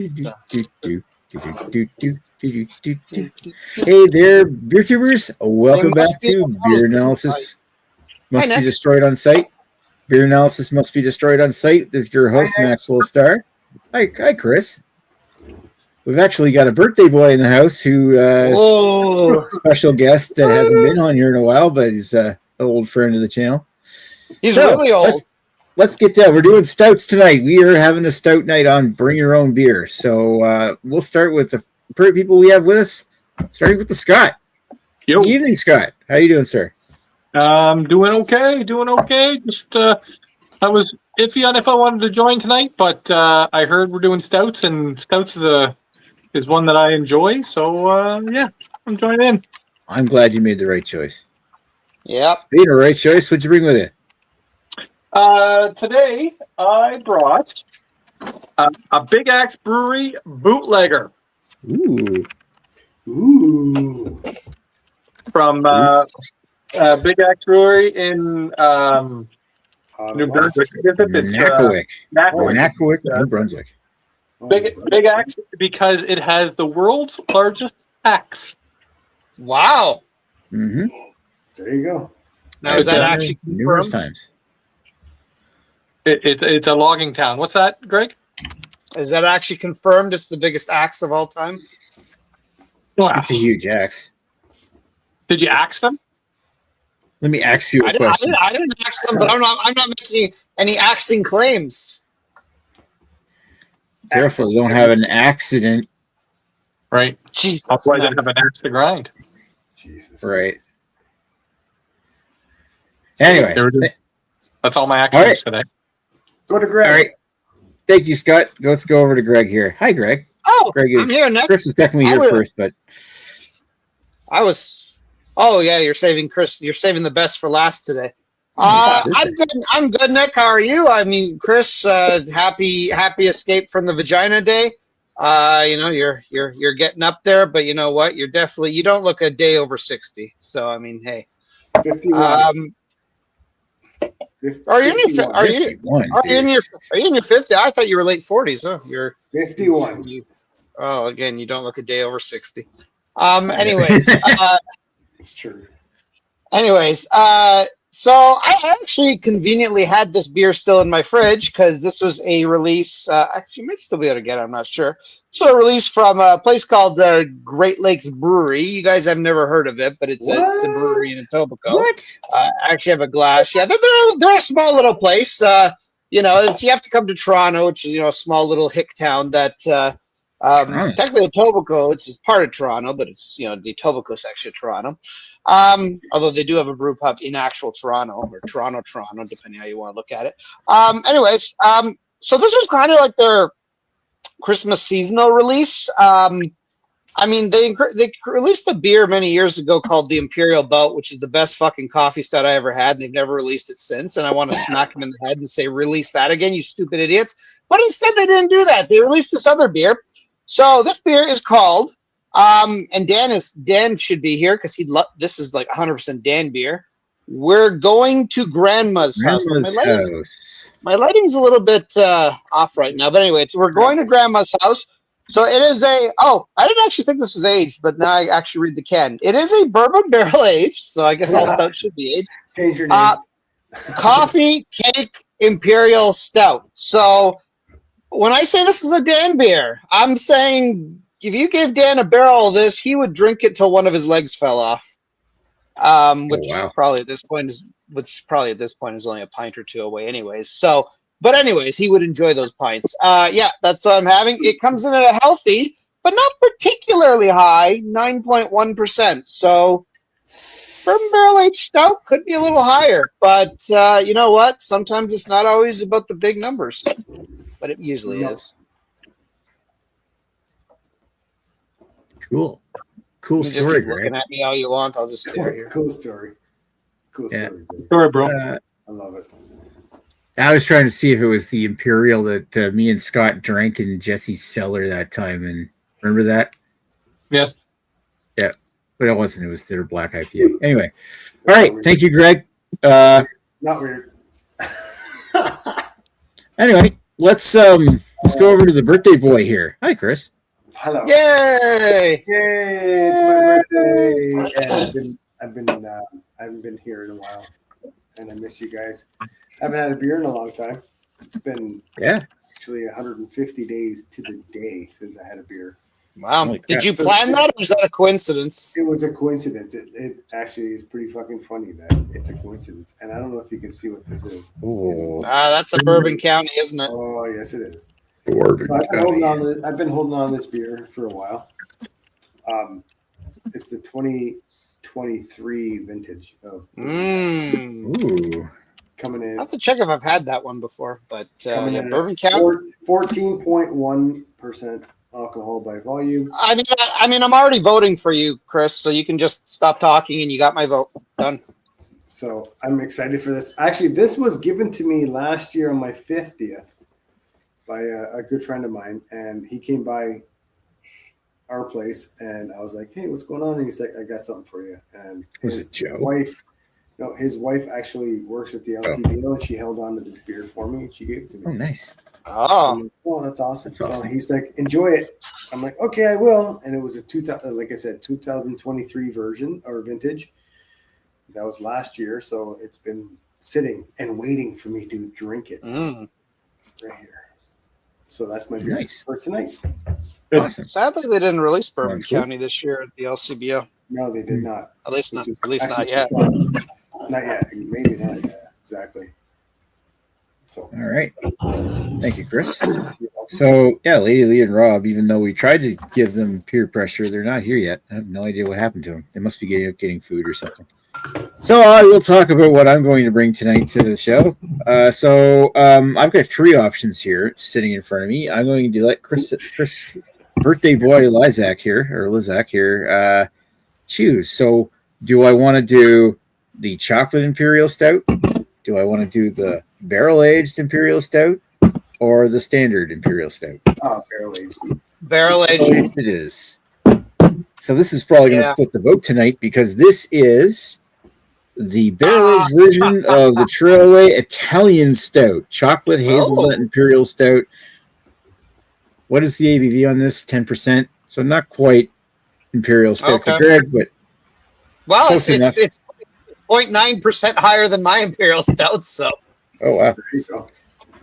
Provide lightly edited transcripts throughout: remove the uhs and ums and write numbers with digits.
Hey there, beer tubers. Welcome back to Beer Analysis Must Be Destroyed on Site. Beer Analysis Must Be Destroyed on Site with your host, Maxwell Starr. Hi, Chris. We've actually got a birthday boy in the house who, special guest that hasn't been on here in a while, but he's an old friend of the channel. He's really old. Let's get down. We're doing stouts tonight. We are having a stout night on Bring Your Own Beer. So we'll start with the people we have with us, starting with the Scott. Yo. Good evening, Scott. How you doing, sir? Doing okay. Just I was iffy on if I wanted to join tonight, but I heard we're doing stouts, and stouts is one that I enjoy. So yeah, I'm joining in. I'm glad you made the right choice. Yeah. Being a right choice, what'd you bring with you? Today I brought a Big Axe Brewery bootlegger. Ooh. From Big Axe Brewery in New Brunswick. Nackwick, New Brunswick. Big Axe because it has the world's largest axe. Wow. Mm-hmm. There you go. Now, is that actually numerous confirmed? times? It's a logging town. What's that, Greg? Is that actually confirmed? It's the biggest axe of all time? It's a huge axe. Did you axe them? Let me ask you a question. I didn't axe them, but I'm not making any axing claims. Careful, you don't have an accident. Right. Jesus. Otherwise, I'd have an axe to grind. Jesus. Right. Anyway. That's all my actions today. Go to Greg. All right. Thank you, Scott. Let's go over to Greg here. Hi, Greg. Oh, Greg I'm here next. Chris was definitely here first, but I was. Oh yeah, you're saving Chris. You're saving the best for last today. I'm good. I'm good, Nick. How are you? I mean, Chris, happy escape from the vagina day. You're getting up there, but you know what? You don't look a day over 60. So I mean, hey. 51. Are you in your 50? I thought you were late 40s. Oh, you're 51. Again, you don't look a day over 60. Anyways, It's true. Anyways, so I actually conveniently had this beer still in my fridge because this was a release. Actually, you might still be able to get it. I'm not sure. So a release from a place called the Great Lakes Brewery. You guys have never heard of it, but it's a brewery in Etobicoke. What? I actually have a glass. Yeah, they're a small little place. You have to come to Toronto, which is a small little hick town that technically Etobicoke. It's part of Toronto, but it's the Etobicoke section of Toronto. Although they do have a brew pub in actual Toronto or Toronto, depending how you want to look at it. So this was kind of like their Christmas seasonal release. I mean, they released a beer many years ago called the Imperial Boat, which is the best fucking coffee stout I ever had, and they've never released it since. And I want to smack them in the head and say, release that again, you stupid idiots. But instead, they didn't do that. They released this other beer. So this beer is called, and Dan should be here because this is like 100% Dan beer. We're going to Grandma's house. My lighting's a little bit off right now, but anyway, we're going to Grandma's house. So it is I didn't actually think this was aged, but now I actually read the can. It is a bourbon barrel aged, so I guess all stout should be aged. Change your name. Coffee cake imperial stout. So when I say this is a Dan beer, I'm saying if you gave Dan a barrel of this, he would drink it till one of his legs fell off. Probably at this point is only a pint or two away anyways. So, but anyways, he would enjoy those pints. Yeah, that's what I'm having. It comes in at a healthy, but not particularly high, 9.1%. So bourbon barrel aged stout could be a little higher, but you know what? Sometimes it's not always about the big numbers, but it usually is. Cool You story, just keep Greg. looking at me all you want. I'll just stay here. Cool story. Sorry, bro. I love it. I was trying to see if it was the Imperial that me and Scott drank in Jesse's cellar that time, and remember that? Yes. Yeah, but it wasn't. It was their black IPA. Anyway, all right. Thank you, Greg. Not weird. Anyway, let's let's go over to the birthday boy here. Hi, Chris. Hello. Yay! Yay! It's my birthday. And I haven't been here in a while, and I miss you guys. I haven't had a beer in a long time. It's been actually 150 days to the day since I had a beer. Wow. Did you plan that, or was that a coincidence? It was a coincidence. It actually is pretty fucking funny that it's a coincidence. And I don't know if you can see what this is. Oh, that's a Bourbon County, isn't it? Oh, yes, it is. Bourbon So County. I've been holding on to this beer for a while. It's the 2023 vintage of Ooh. coming in. I have to check if I've had that one before, but Coming in Bourbon at County. 14.1% alcohol by volume. I mean, I'm already voting for you, Chris. So you can just stop talking, and you got my vote. Done. So I'm excited for this. Actually, this was given to me last year on my 50th by a good friend of mine, and he came by our place, and I was like, "Hey, what's going on?" And he's like, "I got something for you." And Was it Joe? His wife actually works at the LCBO, and she held on to this beer for me, and she gave it to me. Oh, nice. Oh, So, that's awesome. That's awesome. So he's like, "Enjoy it." I'm like, "Okay, I will." And it was a 2023 version or vintage. That was last year, so it's been sitting and waiting for me to drink it right here. So that's my beer for tonight. Awesome. Sadly, they didn't release Bourbon Sounds cool. County this year at the LCBO. No, they did not. At least not Actually, yet. Not yet. Maybe not yet. Exactly. So, All right. Thank you, Chris. So, yeah, Lady Lee and Rob, even though we tried to give them peer pressure, they're not here yet. I have no idea what happened to them. They must be getting food or something. So I will talk about what I'm going to bring tonight to the show. I've got three options here sitting in front of me. I'm going to let Chris birthday boy Lizak here choose. So do I want to do the chocolate imperial stout? Do I want to do the barrel aged imperial stout or the standard imperial stout? oh, barrel aged. Barrel aged. Barrel aged it is. So this is probably going to split the vote tonight because this is the barrel-aged version of the Trailway Italian Stout, chocolate hazelnut imperial stout. What is the ABV on this? 10%. So not quite imperial stout to Greg, but it's 0.9% higher than my imperial stout. So. Oh wow! There you go.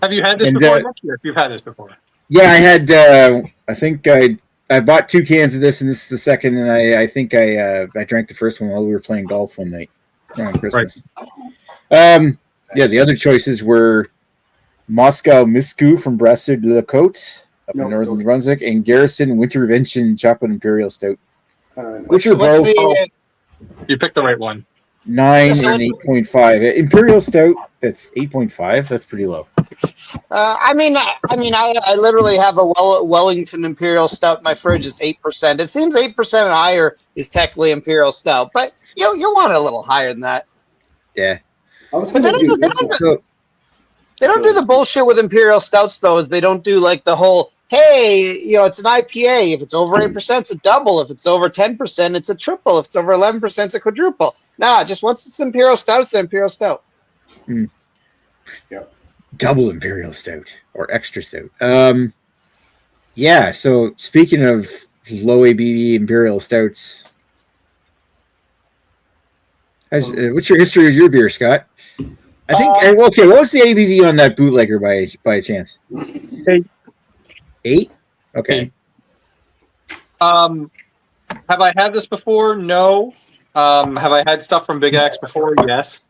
Have you had this before? Yes, you've had this before. Yeah, I had. I think I bought 2 cans of this, and this is the second. And I think I drank the first one while we were playing golf one night around Christmas. Right. The other choices were Moscow Misku from Brasseur de la Côte up in northern Brunswick, and Garrison Wintervention Chocolate Imperial Stout. Which are both. You picked the right one. 9 and 8.5. Imperial Stout. That's 8.5. That's pretty low. I literally have a Wellington Imperial Stout in my fridge. It's 8%. It seems 8% and higher is technically Imperial Stout, but you want it a little higher than that. Yeah. I was going to do this one. They don't do the bullshit with Imperial Stouts, though, is they don't do like the whole, hey, it's an IPA. If it's over 8%, it's a double. If it's over 10%, it's a triple. If it's over 11%, it's a quadruple. Nah, just once it's Imperial Stout, it's an Imperial Stout. Mm. Yep. Double Imperial Stout or extra stout. So speaking of low ABV Imperial Stouts, what's your history of your beer, Scott? I think, what was the ABV on that bootlegger by chance? 8? Okay. 8. Have I had this before? No. Have I had stuff from Big Axe before? Yes.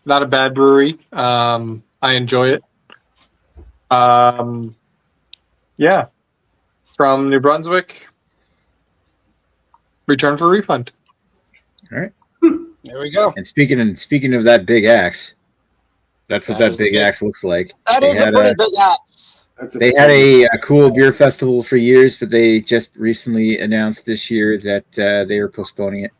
Not a bad brewery. I enjoy it. From New Brunswick. Return for refund. All right. There we go. And speaking of that Big Axe, that's what that Big Axe looks like. That is a pretty big axe. They had a cool beer festival for years, but they just recently announced this year that they are postponing it.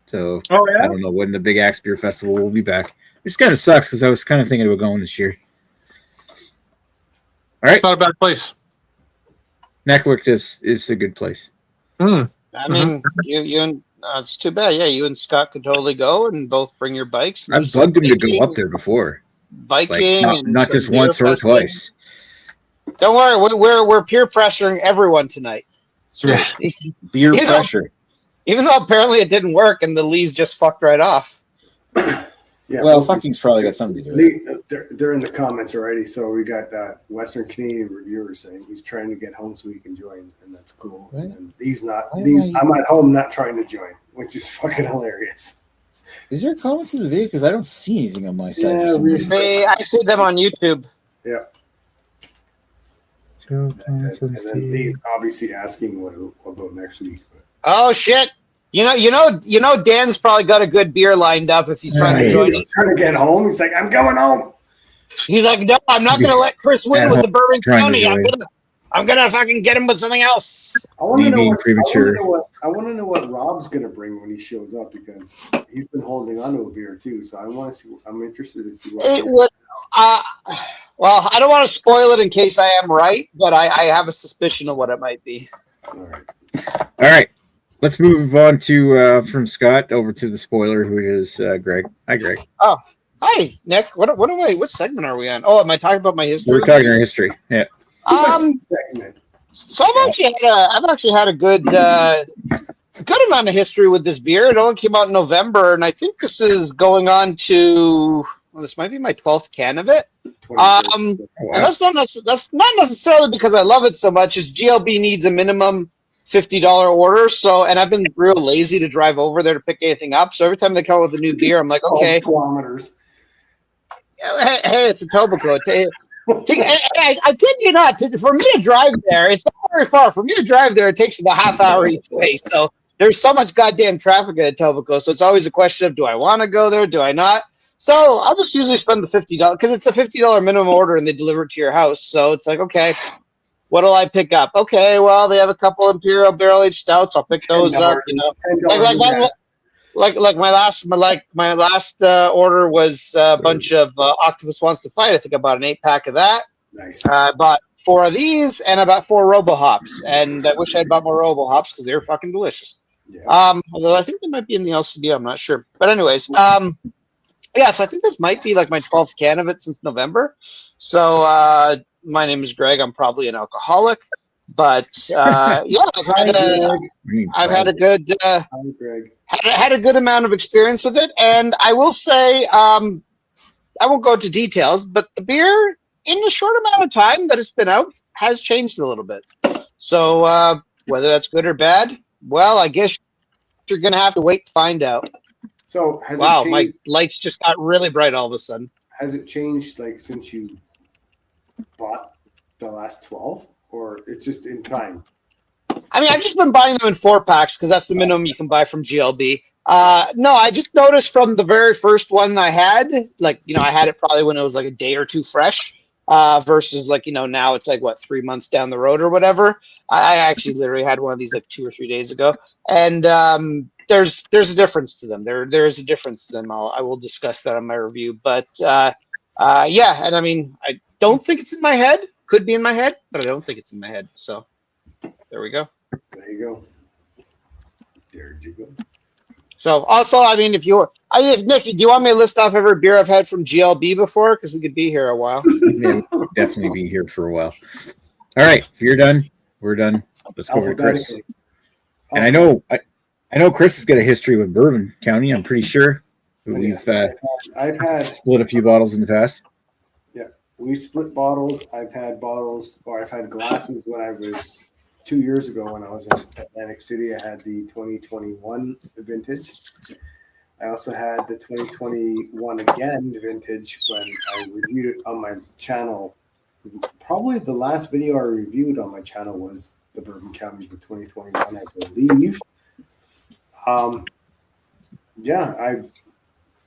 So I don't know when the Big Axe Beer Festival will be back. Which kind of sucks because I was kind of thinking about going this year. All right. It's not a bad place. Neckwick is a good place. I mean, you and it's too bad. Yeah, you and Scott could totally go and both bring your bikes. I've bugged him to go up there before. Biking, not just once or twice. Don't worry, we're peer pressuring everyone tonight. That's right. Beer pressure. Even though apparently it didn't work and the Lees just fucked right off. Yeah, well, fucking's probably got something to do with it. They're in the comments already. So we got Western Canadian reviewer saying he's trying to get home so he can join, and that's cool. Right. And he's not. I'm at home not trying to join, which is fucking hilarious. Is there comments in the video? Because I don't see anything on my side. I see them on YouTube. Yeah. And then he's obviously asking what about next week. But. Oh shit! You know, Dan's probably got a good beer lined up if he's trying to join. He's trying to get home. He's like, I'm going home. He's like, no, I'm not going to let Chris win with the Bourbon County. I'm gonna fucking get him with something else. I want to know what Rob's gonna bring when he shows up because he's been holding on to a beer too. So I want to see. I'm interested to see what it would. Well, I don't want to spoil it in case I am right, but I have a suspicion of what it might be. All right. Let's move on to from Scott over to the spoiler, who is Greg. Hi, Greg. Oh, hi, Nick. What segment are we on? Oh, am I talking about my history? We're talking our history. Yeah. So I've actually had a good amount of history with this beer. It only came out in November, and I think this is going on to. Well, this might be my 12th can of it. And that's not necessarily because I love it so much. Is GLB needs a minimum $50 order. So, and I've been real lazy to drive over there to pick anything up. So every time they come out with a new beer, I'm like, okay. Kilometers. Hey, it's a Etobicoke. I kid you not. For me to drive there, it's not very far. For me to drive there, it takes about half hour each way. So there's so much goddamn traffic at Etobicoke. So it's always a question of, do I want to go there? Do I not? So I'll just usually spend the $50 because it's a $50 minimum order and they deliver it to your house. So it's like, okay, what'll I pick up? Okay, well, they have a couple Imperial barrel-aged stouts. I'll pick those up. You know, like my last order was a bunch of Octopus Wants to Fight. I think I bought an 8-pack of that. Nice. I bought 4 of these and I bought 4 Robo Hops. And I wish I'd bought more Robo Hops because they were fucking delicious. Yeah. Although I think they might be in the LCB, I'm not sure. But anyways, yeah, so I think this might be like my 12th can of it since November. So my name is Greg. I'm probably an alcoholic, but yeah, I've had a good had a good amount of experience with it, and I will say I won't go into details, but the beer in the short amount of time that it's been out has changed a little bit. So whether that's good or bad, well, I guess you're gonna have to wait to find out. So wow, my lights just got really bright all of a sudden. Has it changed like since you bought the last 12, or it's just in time? I mean, I've just been buying them in 4-packs because that's the minimum you can buy from GLB. No, I just noticed from the very first one I had, like, you know, I had it probably when it was like a day or two fresh versus like, you know, now it's like, what, 3 months down the road or whatever. I actually literally had one of these like 2 or 3 days ago. And there's a difference to them. There is a difference to them. I will discuss that on my review. But yeah, and I mean, I don't think it's in my head. Could be in my head, but I don't think it's in my head. So there we go. There you go. There you go. So also, I mean, if Nick, do you want me to list off every beer I've had from GLB before? Because we could be here a while. Yeah, we'll definitely be here for a while. All right, if you're done, we're done. Let's go over to Chris. And I know Chris has got a history with Bourbon County. I'm pretty sure we've I've had split a few bottles in the past. Yeah, we split bottles. I've had bottles, or I've had glasses when I was 2 years ago when I was in Atlantic City. I had the 2021 vintage. I also had the 2021 again vintage when I reviewed it on my channel. Probably the last video I reviewed on my channel was the Bourbon County, the 2021, I believe. Yeah,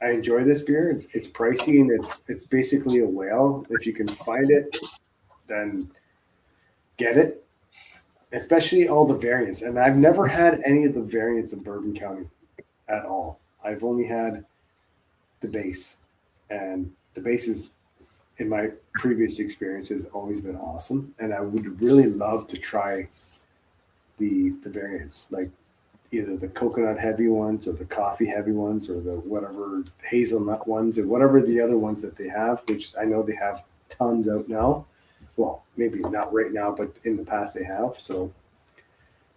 I enjoy this beer. It's pricey and it's basically a whale. If you can find it, then get it. Especially all the variants. And I've never had any of the variants of Bourbon County at all. I've only had the base. And the base is, in my previous experience, has always been awesome. And I would really love to try the variants, like either the coconut heavy ones or the coffee heavy ones or the whatever hazelnut ones or whatever the other ones that they have, which I know they have tons out now. Well, maybe not right now, but in the past they have. So,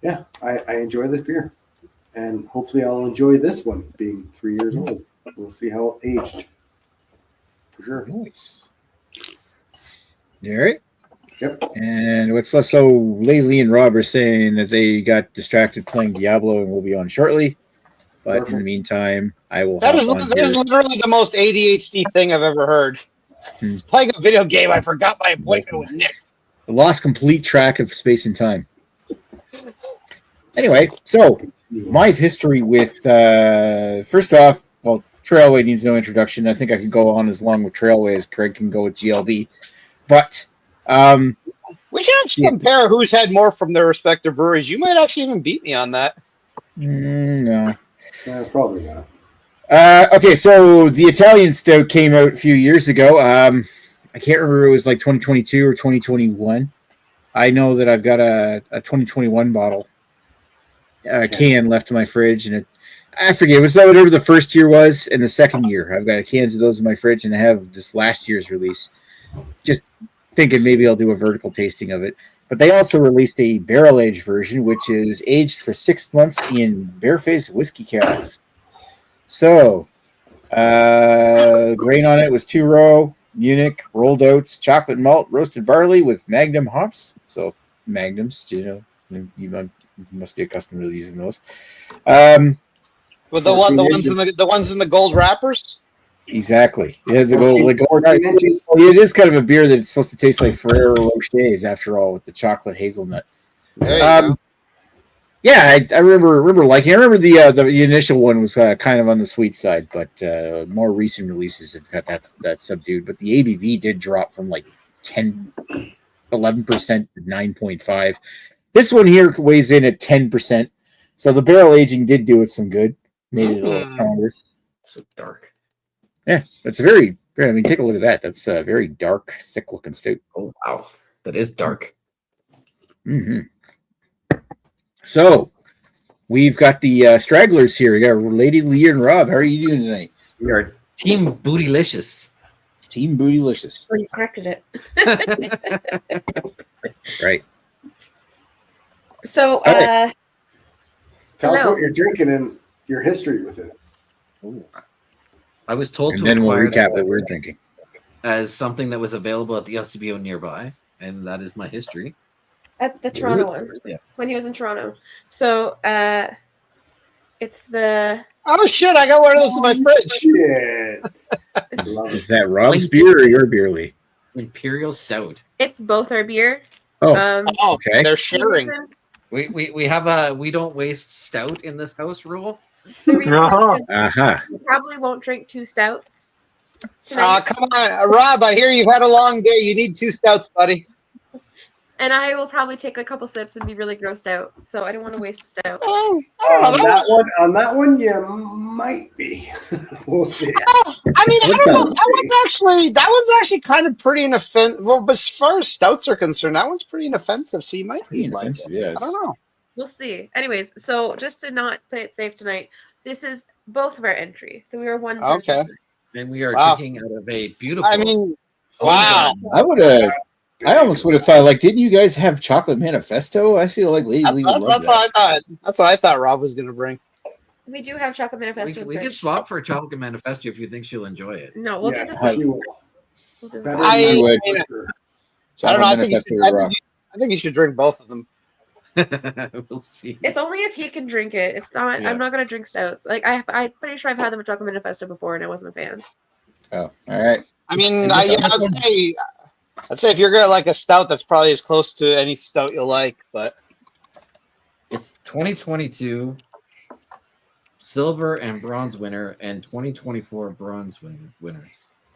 yeah, I enjoy this beer. And hopefully I'll enjoy this one being 3 years old. We'll see how it aged. For sure. Nice. You all right? Yep. And what's left? So Laylee and Rob are saying that they got distracted playing Diablo and will be on shortly. But in the meantime, I will. That is literally the most ADHD thing I've ever heard. It's playing a video game. I forgot my appointment with Nick. I lost complete track of space and time. Anyway, so my history with first off, well, Trailway needs no introduction. I think I can go on as long with Trailway as Craig can go with GLB. But we should actually compare who's had more from their respective breweries. You might actually even beat me on that. No. Probably not. Okay, so the Italian Stout came out a few years ago. I can't remember if it was like 2022 or 2021. I know that I've got a 2021 bottle can left in my fridge, and I forget, it was whatever the first year was and the second year. I've got cans of those in my fridge, and I have this last year's release. Just thinking maybe I'll do a vertical tasting of it. But they also released a barrel-aged version, which is aged for 6 months in barefaced whiskey casks. So, grain on it was 2-row, Munich, rolled oats, chocolate malt, roasted barley with Magnum hops. So, Magnums, you must be accustomed to using those. With the ones in the gold wrappers. Exactly. Yeah, the gold. It is kind of a beer that it's supposed to taste like Ferrero Rochers, after all, with the chocolate hazelnut. There you go. Yeah, I remember liking it. I remember the initial one was kind of on the sweet side, but more recent releases have got that subdued. But the ABV did drop from like 11% to 9.5. This one here weighs in at 10%. So the barrel aging did do it some good. Made it a little stronger. So dark. Yeah, that's very. I mean, take a look at that. That's a very dark, thick-looking stout. Oh wow, that is dark. Mm-hmm. So, we've got the stragglers here. We got Lady Lee and Rob. How are you doing tonight? We are Team Bootylicious. Team Bootylicious. Well, you corrected it. Right. So, tell us what you're drinking and your history with it. Ooh. I was told and to then we'll acquire recap what we're drinking as something that was available at the LCBO nearby, and that is my history. At the Toronto one, yeah. When he was in Toronto. So, it's the... Oh, shit, I got one of those in my fridge. Yeah. Is that Rob's beer or your beer, Lee? Imperial Stout. It's both our beer. Oh, okay. They're sharing. We have a we don't waste stout in this house rule. The reason Uh-huh. you probably won't drink 2 stouts. Come on, Rob, I hear you've had a long day. You need 2 stouts, buddy. And I will probably take a couple sips and be really grossed out. So I don't want to waste a stout. On that one, you might be. We'll see. I mean, I don't know. That one's actually kind of pretty inoffensive. Well, but as far as stouts are concerned, that one's pretty inoffensive. So you might be like, yeah, I don't know. We'll see. Anyways, so just to not play it safe tonight, this is both of our entry. So we are one person. Okay. And we are drinking out of a beautiful. I mean, wow. I almost would have thought, like, didn't you guys have Chocolate Manifesto? I feel like Lady Lee would love that's that. what I thought. That's what I thought Rob was going to bring. We do have Chocolate Manifesto. We could swap for Chocolate Manifesto if you think she'll enjoy it. No, we'll Yes, do this. you will. We'll do Better this. I would. don't know. I think you should drink both of them. We'll see. It's only if he can drink it. It's not. Yeah. I'm not gonna drink stouts. Like I'm pretty sure I've had them at Chocolate Manifesto before, and I wasn't a fan. Oh, all right. I mean, I'd say if you're gonna like a stout, that's probably as close to any stout you'll like. But It's 2022 silver and bronze winner, and 2024 bronze winner.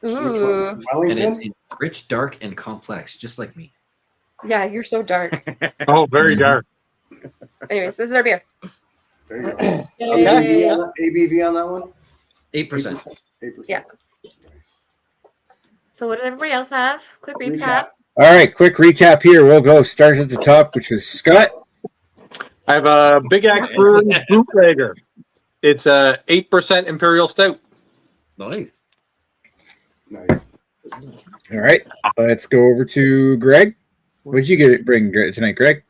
Ooh, And Wellington? it's rich, dark, and complex, just like me. yeah, you're so dark. Oh, very dark. Anyways, this is our beer. There you go. Yay. ABV on that one? 8%. 8%. Yeah. Nice. So what did everybody else have? Quick recap. All right, quick recap here. We'll go start at the top, which is Scott. I have a Big Axe Brewery bootlegger. It's a 8% Imperial Stout. Nice. Nice. All right, let's go over to Greg. What did you bring tonight, Greg?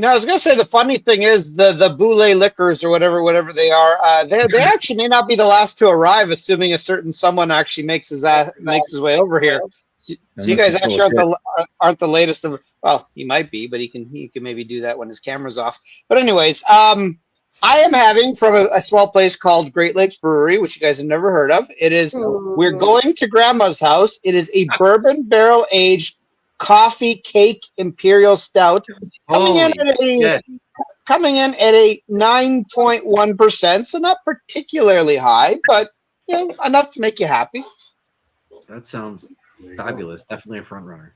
I was gonna say the funny thing is the Boulay liquors or whatever they are. They actually may not be the last to arrive, assuming a certain someone actually makes his way over here. So you guys actually aren't the latest of. Well, he might be, but he can maybe do that when his camera's off. But anyways, I am having from a small place called Great Lakes Brewery, which you guys have never heard of. It is we're going to Grandma's house. It is a bourbon barrel aged coffee cake imperial stout coming in at a 9.1%, so not particularly high, but enough to make you happy. That sounds fabulous. Definitely a front runner.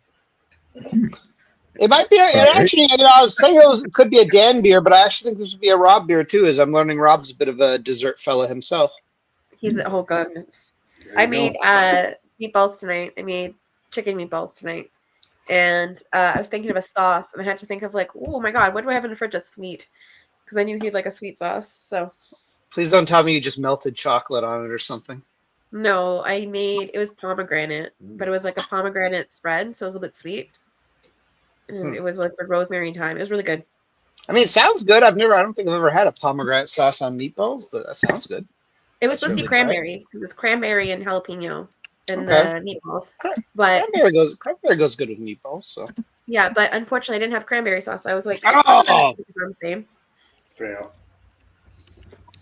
It might be. Actually, I was saying it could be a Dan beer, but I actually think this would be a Rob beer too, as I'm learning Rob's a bit of a dessert fella himself. He's a whole goodness. I made meatballs tonight. I made chicken meatballs tonight. And I was thinking of a sauce, and I had to think of oh my god, what do I have in the fridge that's sweet? Because I knew he'd like a sweet sauce. So please don't tell me you just melted chocolate on it or something. No, it was pomegranate, but it was like a pomegranate spread, so it was a bit sweet. And it was like with rosemary and thyme. It was really good. I mean, it sounds good. I don't think I've ever had a pomegranate sauce on meatballs, but that sounds good. It was supposed to be cranberry. It was cranberry and jalapeno. And the meatballs, but cranberry goes good with meatballs. So yeah, but unfortunately, I didn't have cranberry sauce. I was like, fail.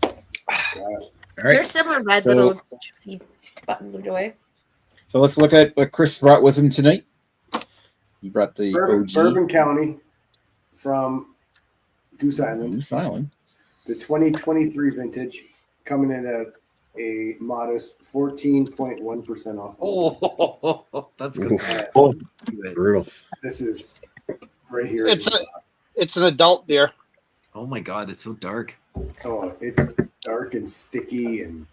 All right. They're similar red little juicy buttons of joy. So let's look at what Chris brought with him tonight. He brought the Bourbon County from Goose Island. Goose Island. The 2023 vintage coming in at a modest 14.1% off. Oh, that's good. Brutal. This is right here. It's an adult beer. Oh my god, it's so dark. Oh, it's dark and sticky and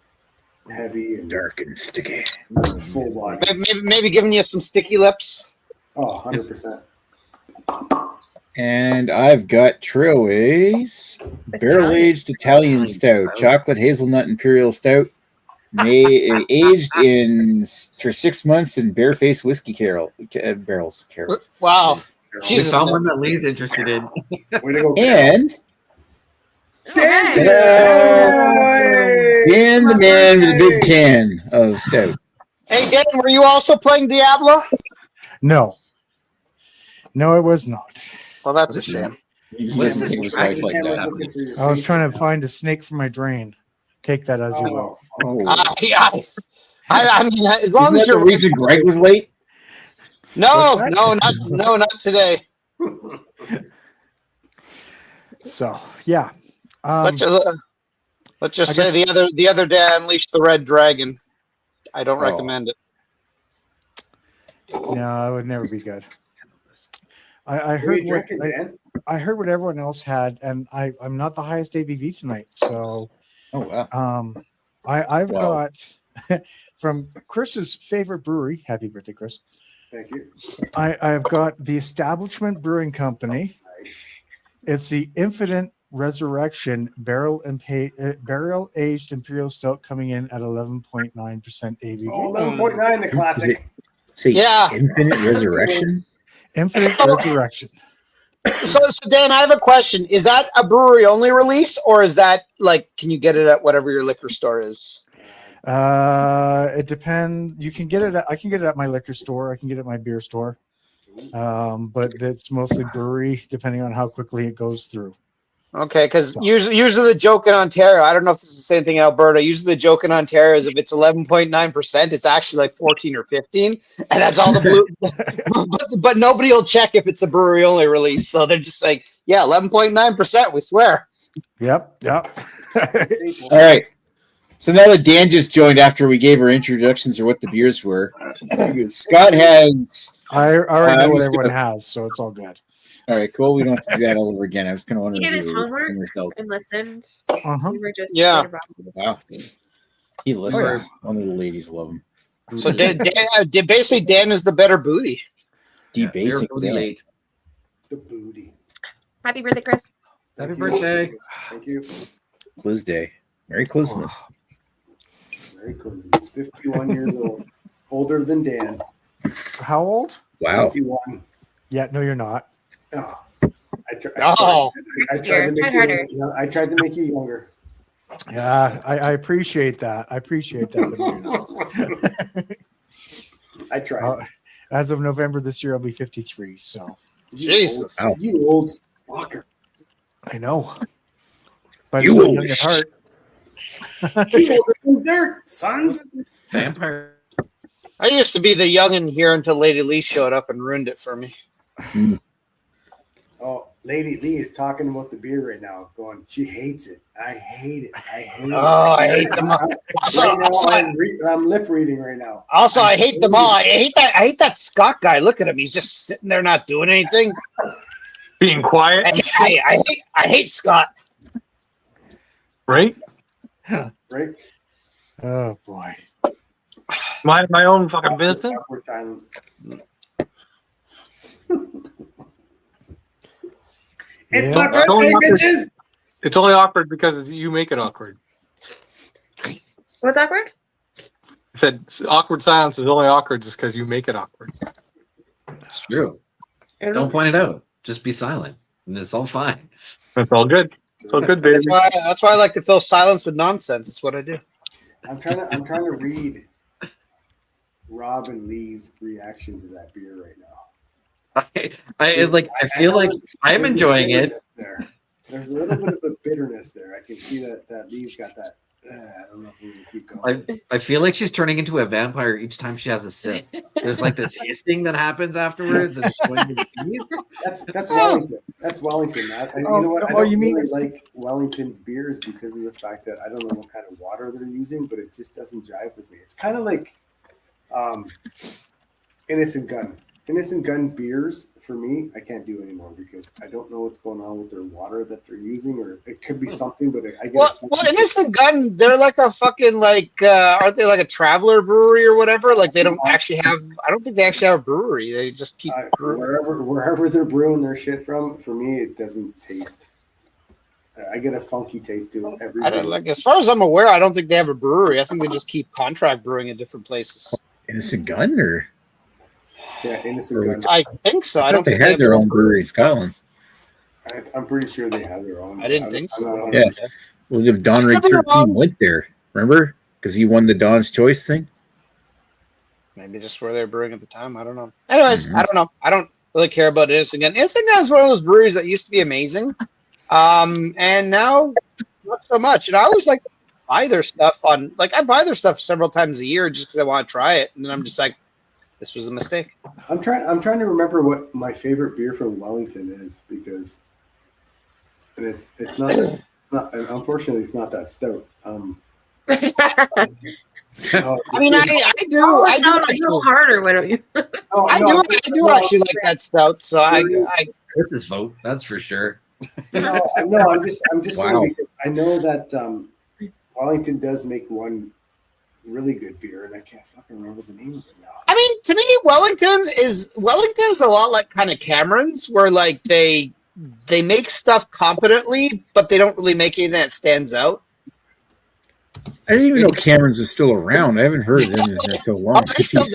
heavy and dark and sticky. Full body. Maybe giving you some sticky lips. Oh, 100%. And I've got Trailways barrel-aged Italian stout, chocolate hazelnut imperial stout, aged for 6 months in barefaced whiskey barrels. Wow. We found one that Lee's interested in. Way to go, and Dan, the man with a big can of stout. Hey, Dan, were you also playing Diablo? No, it was not. Well, that's a shame. What is this like that? I was trying to find a snake for my drain. Take that as you will. Yes. I mean, as long Isn't as that the reason Greg was late? No, not today. So yeah. Let's just say the other day I unleashed the red dragon. I don't recommend it. No, it would never be good. I heard I heard what everyone else had, and I'm not the highest ABV tonight. So, I've got from Chris's favorite brewery. Happy birthday, Chris! Thank you. I've got the Establishment Brewing Company. It's the Infinite Resurrection barrel aged imperial stout coming in at 11.9% ABV. Oh, 11.9, the classic. Infinite Resurrection. Infinite Resurrection. So Dan, I have a question. Is that a brewery only release, or is that can you get it at whatever your liquor store is? It depends. You can get it. I can get it at my liquor store. I can get it at my beer store. But it's mostly brewery, depending on how quickly it goes through. Okay, because usually the joke in Ontario, I don't know if this is the same thing in Alberta. Usually the joke in Ontario is if it's 11.9%, it's actually like 14 or 15, and that's all the blue. but nobody will check if it's a brewery only release, so they're just like, yeah, 11.9%, we swear. Yep. All right. So now that Dan just joined after we gave our introductions or what the beers were, Scott has. I already know what everyone has, so it's all good. All right, cool. We don't have to do that all over again. I was kind of wondering. He did his homework and listened. We were just wow. He listens. One of the ladies love him. So basically, Dan is the better booty. The booty. Happy birthday, Chris. Happy birthday. Thank you. Quiz day. Merry Christmas. Merry Christmas. 51 years old. Older than Dan. How old? Wow. 51. Yeah, no, you're not. Oh, I tried Try harder. I tried to make you younger. Yeah, I appreciate that. I appreciate that. But you're not. I tried. As of November this year, I'll be 53. So Jesus. You old fucker. I know. But You still old young at heart. You older than dirt, sons. Vampire. I used to be the youngin' here until Lady Lee showed up and ruined it for me. Oh, Lady Lee is talking about the beer right now, going, she hates it. I hate it. I hate it. Oh, I hate them all. I'm lip reading right now. Also, I hate them all. I hate that Scott guy. Look at him. He's just sitting there not doing anything. Being quiet. I hate Scott. Right? Right? Oh boy. Mind my own fucking business. Awkward silence. It's my birthday, bitches. It's only awkward because you make it awkward. What's awkward? I said awkward silence is only awkward just because you make it awkward. It's true. Don't point it out. Just be silent, and it's all fine. That's all good. It's all good, baby. That's why I like to fill silence with nonsense. It's what I do. I'm trying to read Rob and Lee's reaction to that beer right now. I feel like I'm enjoying it. There's a little bit of a bitterness there. I can see that Lee's got that. I don't know if we can keep going. I feel like she's turning into a vampire each time she has a sip. There's like this hissing that happens afterwards. And it's going to the teeth. That's Wellington. That's Wellington. You know what? I don't really like Wellington's beers because of the fact that I don't know what kind of water they're using, but it just doesn't jive with me. It's kind of like Innocent Gun. Innocent Gun beers, for me, I can't do anymore because I don't know what's going on with their water that they're using, or it could be something, but I get well, Innocent Gun, they're like a fucking aren't they like a traveler brewery or whatever? Like they don't actually have, I don't think they actually have a brewery. They just keep wherever they're brewing their shit from. For me, it doesn't taste. I get a funky taste to it every day. Like as far as I'm aware, I don't think they have a brewery. I think they just keep contract brewing in different places. Innocent Gun, or yeah, Innocent Gun. I think so. I don't they think had their own brewery in Scotland. I'm pretty sure they have their own. I didn't think so. Yeah. Well, the Don Rig 13 went there, remember? Because he won the Don's Choice thing. Maybe just where they were brewing at the time. I don't know. Anyways, I don't know. I don't really care about Innocent Gun. Innocent Gun is one of those breweries that used to be amazing. And now not so much. And I always like to buy their stuff I buy their stuff several times a year just because I want to try it. And then I'm just like, this was a mistake. I'm trying to remember what my favorite beer from Wellington is because, and it's not, and unfortunately it's not that stout. I mean, I do. I sound a little harder. Why don't you? I do actually like that stout. So this is vote. That's for sure. No, I'm just Wow. saying because I know that Wellington does make one really good beer, and I can't fucking remember the name of it now. I mean, to me, Wellington is a lot like kind of Cameron's, where like they make stuff competently, but they don't really make anything that stands out. I didn't even know Cameron's was still around. I haven't heard of them in so long. They still,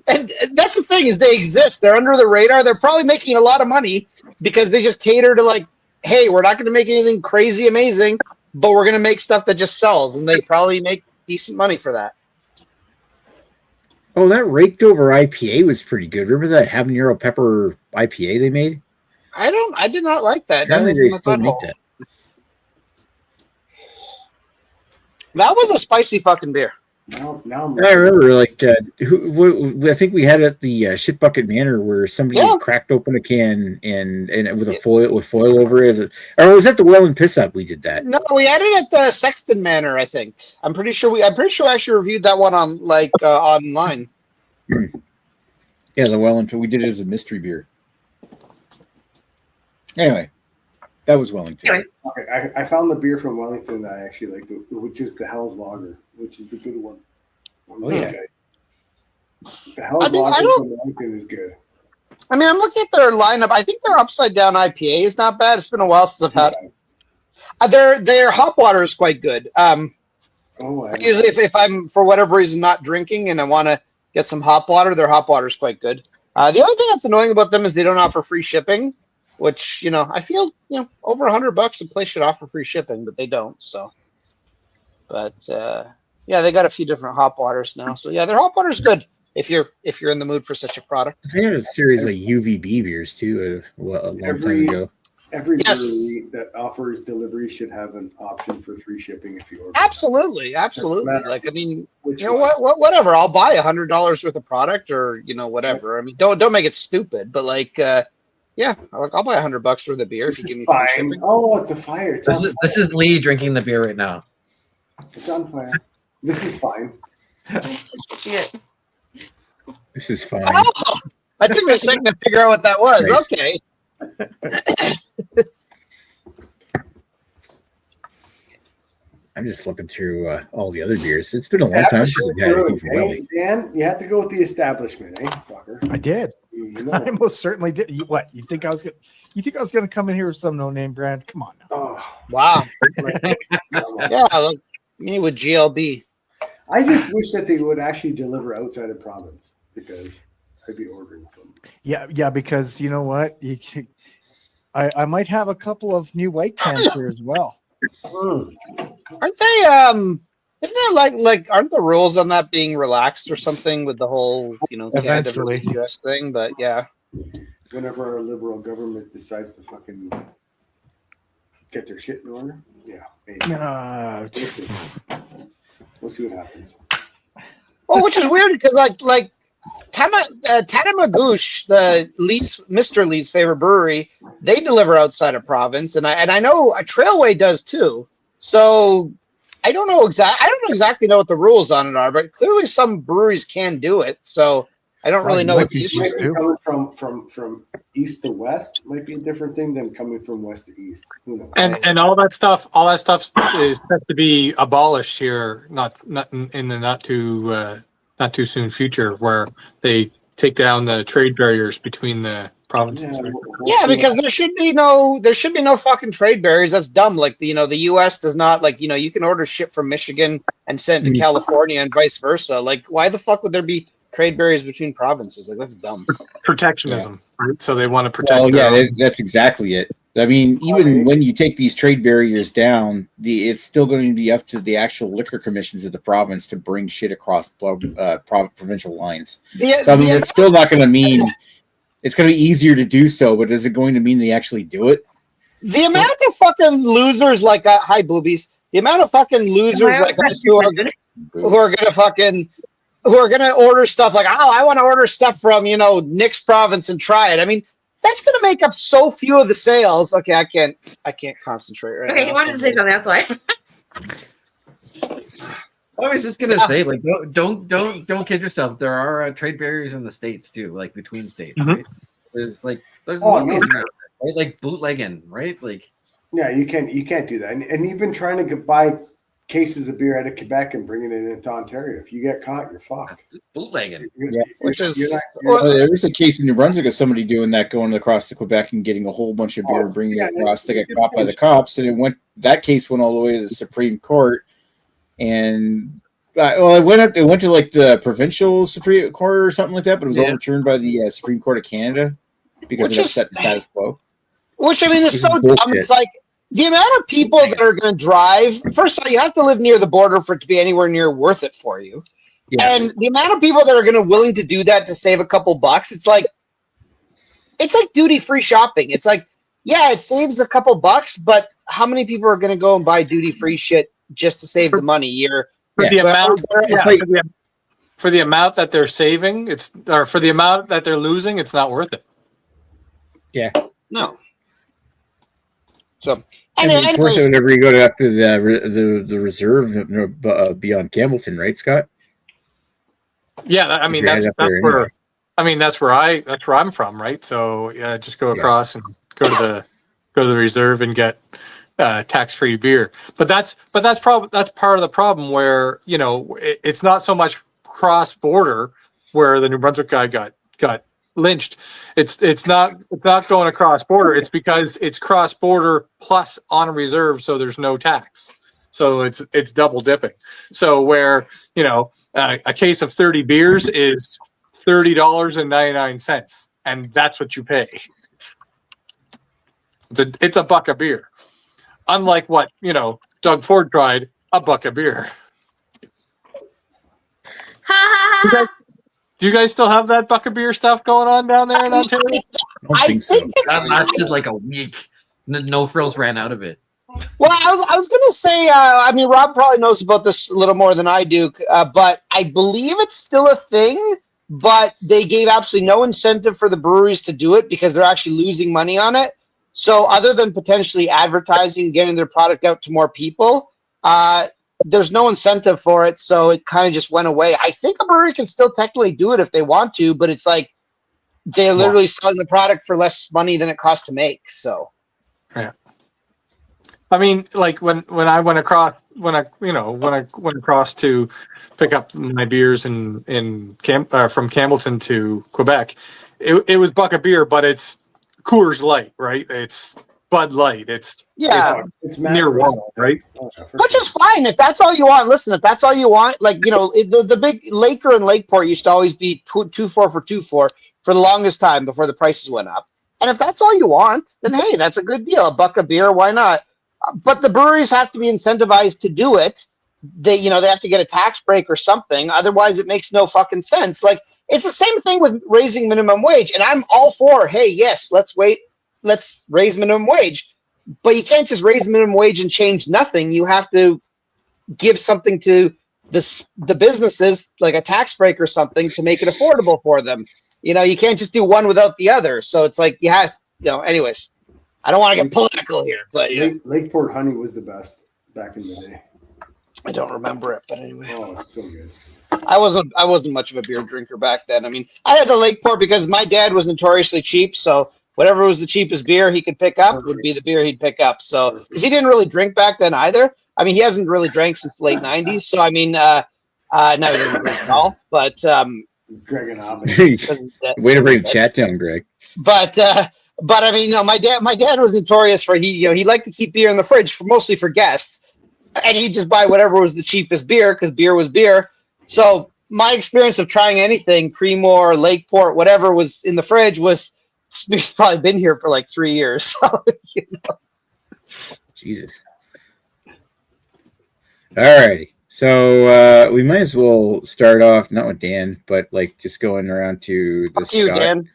and that's the thing is they exist. They're under the radar. They're probably making a lot of money because they just cater to like, hey, we're not going to make anything crazy amazing, but we're going to make stuff that just sells, and they probably make decent money for that. Oh, that raked over IPA was pretty good. Remember that habanero pepper IPA they made? I did not like that. Apparently they still make that. That was a spicy fucking beer. Now I remember, like, I think we had it at the Shit Bucket Manor where somebody cracked open a can and with a foil over it. Or was that the Well and Piss Up we did that? No, we had it at the Sexton Manor. I think I'm pretty sure I actually reviewed that one on online. Yeah, the Well and we did it as a mystery beer. Anyway, that was Wellington. Anyway. Okay, I found the beer from Wellington that I actually like, which is the Hell's Lager, which is the good one. Oh, yeah. The Hell's Lager from Wellington is good. I mean, I'm looking at their lineup. I think their Upside Down IPA is not bad. It's been a while since I've had it. Their hop water is quite good. Usually, if I'm for whatever reason not drinking and I want to get some hop water. Their hop water is quite good. The only thing that's annoying about them is they don't offer free shipping, which, I feel, over $100 a place should offer free shipping, but they don't. So, but yeah, they got a few different hop waters now. So yeah, their hop water is good if you're in the mood for such a product. They had a series of UVB beers too a long time ago. Every brewery that offers delivery should have an option for free shipping if you order. Absolutely. Like, I mean, whatever. I'll buy $100 worth of product, or whatever. I mean, don't make it stupid, but like, yeah, I'll buy $100 worth of beer if you give me free shipping. Oh, it's a fire! This is Lee drinking the beer right now. It's on fire. This is fine. Yeah. This is fine. Oh, I took me a second to figure out what that was. Nice. Okay. I'm just looking through all the other beers. It's been a long time since I've had anything from Welly. Dan, you have to go with the establishment, fucker? I did. I most certainly did. What you think I was gonna? You think I was gonna come in here with some no-name brand? Come on now. Oh wow. Yeah, look, me with GLB. I just wish that they would actually deliver outside of province, because I'd be ordering from. Yeah, because you know what? I might have a couple of new white cans here as well. Aren't they? Isn't that like? Aren't the rules on that being relaxed or something with the whole Canada versus US thing? But yeah, whenever our liberal government decides to fucking get their shit in order, yeah, maybe. We'll see what happens. Well, which is weird because like Tatamagouche, Mr. Lee's favorite brewery, they deliver outside of province, and I know Trailway does too. So I don't exactly know what the rules on it are, but clearly some breweries can do it. So I don't really know what the issue is. Coming from east to west might be a different thing than coming from west to east. Who knows? And all that stuff is set to be abolished here, not in the not too soon future, where they take down the trade barriers between the provinces. Yeah, because there should be no fucking trade barriers. That's dumb. Like the US does not, like, you can order shit from Michigan and send it to California and vice versa. Like, why the fuck would there be trade barriers between provinces? Like, that's dumb. Protectionism, right? So they want to protect. Well, yeah, that's exactly it. I mean, even when you take these trade barriers down, it's still going to be up to the actual liquor commissions of the province to bring shit across provincial lines. It's still not going to mean it's going to be easier to do so, but is it going to mean they actually do it? The amount of fucking losers like hi boobies. The amount of fucking losers like us who are gonna order stuff like, oh, I want to order stuff from Nick's province and try it. I mean, that's going to make up so few of the sales. Okay, I can't concentrate right now. Okay, you wanted to say something, that's why. I was just gonna say, like, don't kid yourself. There are trade barriers in the states too, like between states. Mm-hmm. Right? There's right? Like bootlegging, right? Like, yeah, you can't do that, and even trying to buy cases of beer out of Quebec and bringing it into Ontario. If you get caught, you're fucked. It's bootlegging. There was a case in New Brunswick of somebody doing that, going across to Quebec and getting a whole bunch of beer and bringing it across. They got caught by the cops, and that case went all the way to the Supreme Court. And it went to like the provincial Supreme Court or something like that, but it was overturned by the Supreme Court of Canada because it upset the status quo. Which, I mean, is so dumb. It's like, the amount of people that are going to drive, first of all, you have to live near the border for it to be anywhere near worth it for you. Yeah. And the amount of people that are going to willing to do that to save a couple bucks, it's like duty-free shopping. It's like, yeah, it saves a couple bucks, but how many people are going to go and buy duty-free shit just to save the money? For the amount that they're saving, for the amount that they're losing, it's not worth it. Yeah. No. So, it's worth it whenever you go to after the reserve beyond Campbellton, right, Scott? Yeah, I mean that's where I'm from, right? So yeah, just go across and go to the reserve and get tax-free beer. But that's part of the problem where it's not so much cross-border where the New Brunswick guy got lynched. It's not going across border. It's because it's cross border plus on a reserve, so there's no tax. So it's double dipping. So where, a case of 30 beers is $30.99, and that's what you pay. It's a buck a beer. Unlike what, Doug Ford tried, a buck a beer. Do you guys still have that buck a beer stuff going on down there in Ontario? I think so. That lasted like a week. No Frills ran out of it. Well, I was going to say, Rob probably knows about this a little more than I do, but I believe it's still a thing, but they gave absolutely no incentive for the breweries to do it because they're actually losing money on it. So other than potentially advertising, getting their product out to more people, there's no incentive for it. So it kind of just went away. I think a brewery can still technically do it if they want to, but it's like they're literally selling the product for less money than it costs to make. So. Yeah. I mean, like when I went across to pick up my beers from Campbellton to Quebec, it was buck a beer, but it's Coors Light, right? It's Bud Light. It's near warm, right? Which is fine if that's all you want. Listen, if that's all you want, the big Laker and Lakeport used to always be 2.4 for 2.4 for the longest time before the prices went up. And if that's all you want, then hey, that's a good deal. A buck a beer, why not? But the breweries have to be incentivized to do it. They have to get a tax break or something. Otherwise, it makes no fucking sense. Like, it's the same thing with raising minimum wage. And I'm all for, hey, yes, let's raise minimum wage. But you can't just raise minimum wage and change nothing. You have to give something to the businesses, like a tax break or something, to make it affordable for them. You can't just do one without the other. So it's like, anyways. I don't want to get political here, but Lakeport honey was the best back in the day. I don't remember it, but anyway. Oh, it's so good. I wasn't much of a beer drinker back then. I mean, I had the Lakeport because my dad was notoriously cheap, so whatever was the cheapest beer he could pick up would be the beer he'd pick up. So, because he didn't really drink back then either. I mean, he hasn't really drank since the late '90s. So, I mean, no, he doesn't drink at all. But Greg and way to bring chat down, Greg. But I mean, my dad was notorious for he liked to keep beer in the fridge mostly for guests, and he'd just buy whatever was the cheapest beer because beer was beer. So my experience of trying anything, Creemore, Lakeport, whatever was in the fridge we've probably been here for like 3 years. So, Jesus. All righty. So we might as well start off not with Dan, but like just going around to the Fuck you, Dan.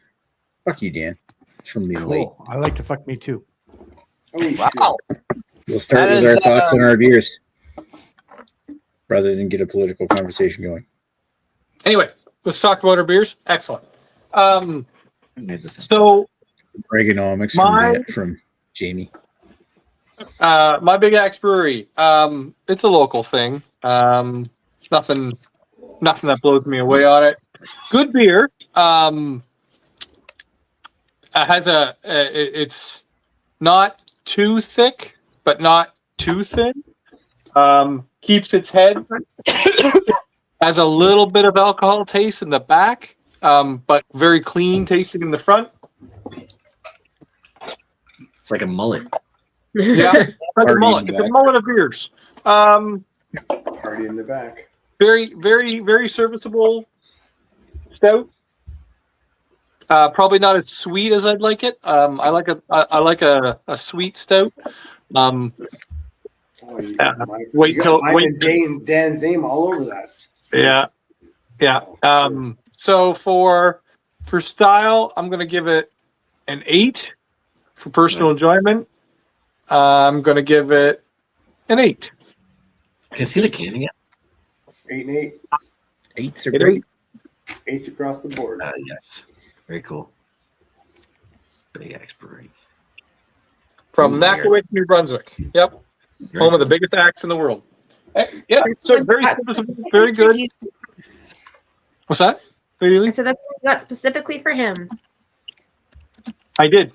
Fuck you, Dan. It's from me. Cool. I like to fuck me too. Wow. We'll start with our thoughts on our beers, rather than get a political conversation going. Anyway, let's talk about our beers. Excellent. So Reaganomics from Jamie. My Big Axe Brewery. It's a local thing. Nothing that blows me away on it. Good beer. It's not too thick, but not too thin. Keeps its head. Has a little bit of alcohol taste in the back, but very clean tasting in the front. It's like a mullet. Yeah, like a mullet. It's a mullet of beers. Party in the back. Very, very, very serviceable stout. Probably not as sweet as I'd like it. I like a sweet stout. Wait till Dan's name all over that. Yeah. So for style, I'm gonna give it an 8. For personal enjoyment, I'm gonna give it an 8. Can I see the can again? 8 and 8. 8s are great. 8s across the board. Yes. Very cool. Big Axe Brewery. From Nakawik, New Brunswick. Yep. Home of the biggest axe in the world. Yeah. So very good. What's that? I said that's not specifically for him. I did.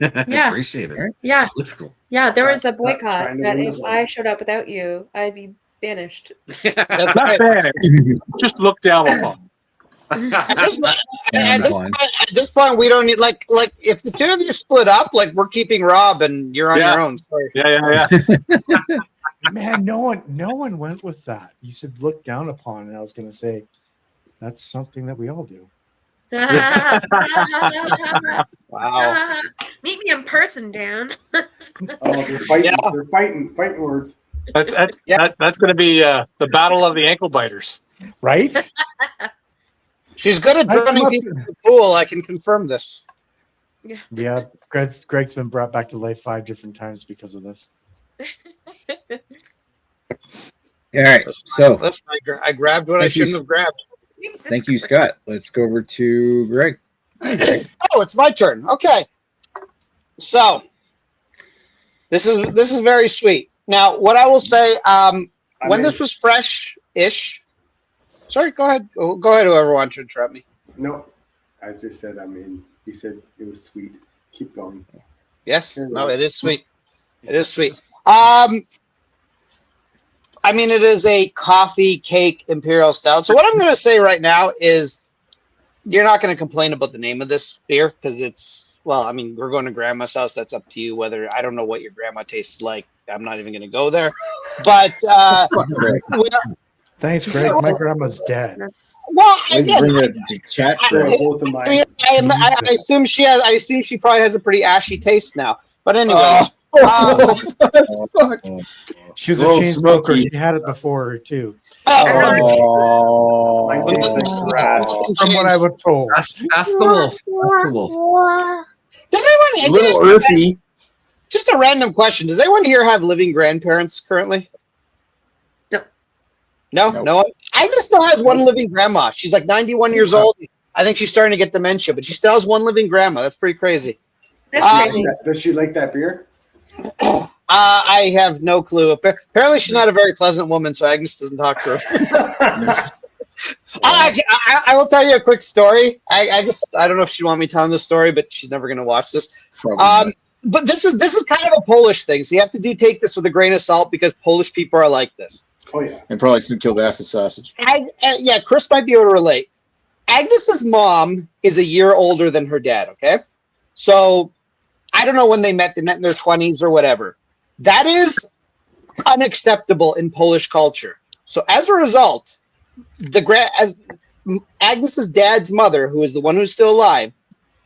Yeah. Appreciate it. Yeah. Looks cool. Yeah, there was a boycott that if I showed up without you, I'd be banished. That's not banished. Just look down upon. At this point, we don't need like if the two of you split up, like we're keeping Rob and you're on your own. Sorry. Yeah. Man, no one went with that. You said look down upon, and I was going to say that's something that we all do. Wow. Meet me in person, Dan. Oh, they're fighting. Yeah. They're fighting words. That's Yeah. that's going to be the battle of the ankle biters. Right? She's good at drowning people in the pool. I can confirm this. Yeah, Greg's been brought back to life 5 different times because of this. All right. So Listen, I grabbed what I shouldn't have grabbed. thank you, Scott. Let's go over to Greg. Oh, it's my turn. Okay. So this is very sweet. Now, what I will say, when this was fresh-ish. Sorry, go ahead. Go ahead, whoever wants to interrupt me. No, I just said, you said it was sweet. Keep going. Yes. No, it is sweet. It is sweet. It is a coffee cake imperial stout. So what I'm going to say right now is you're not going to complain about the name of this beer because we're going to grandma's house. That's up to you I don't know what your grandma tastes like. I'm not even going to go there. But Thanks, Greg. My grandma's dead. Well, Let's again, bring the chat. Both of mine. I assume she probably has a pretty ashy taste now. But anyway, She was a chain smoker. She had it before too. Oh, Mine tastes like grass. From what I was told. That's the wolf. That's the wolf. Does anyone? little earthy. Just a random question: does anyone here have living grandparents currently? No. No one. Agnes still has one living grandma. She's like 91 years old. I think she's starting to get dementia, but she still has one living grandma. That's pretty crazy. Does she like that beer? I have no clue. Apparently, she's not a very pleasant woman, so Agnes doesn't talk to her. I will tell you a quick story. I don't know if she want me telling this story, but she's never going to watch this. But this is kind of a Polish thing, so you have to take this with a grain of salt because Polish people are like this. Oh yeah, And probably some kielbasa sausage. Yeah, Chris might be able to relate. Agnes's mom is a year older than her dad. Okay, so I don't know when they met. They met in their 20s or whatever. That is unacceptable in Polish culture. So as a result, Agnes's dad's mother, who is the one who's still alive,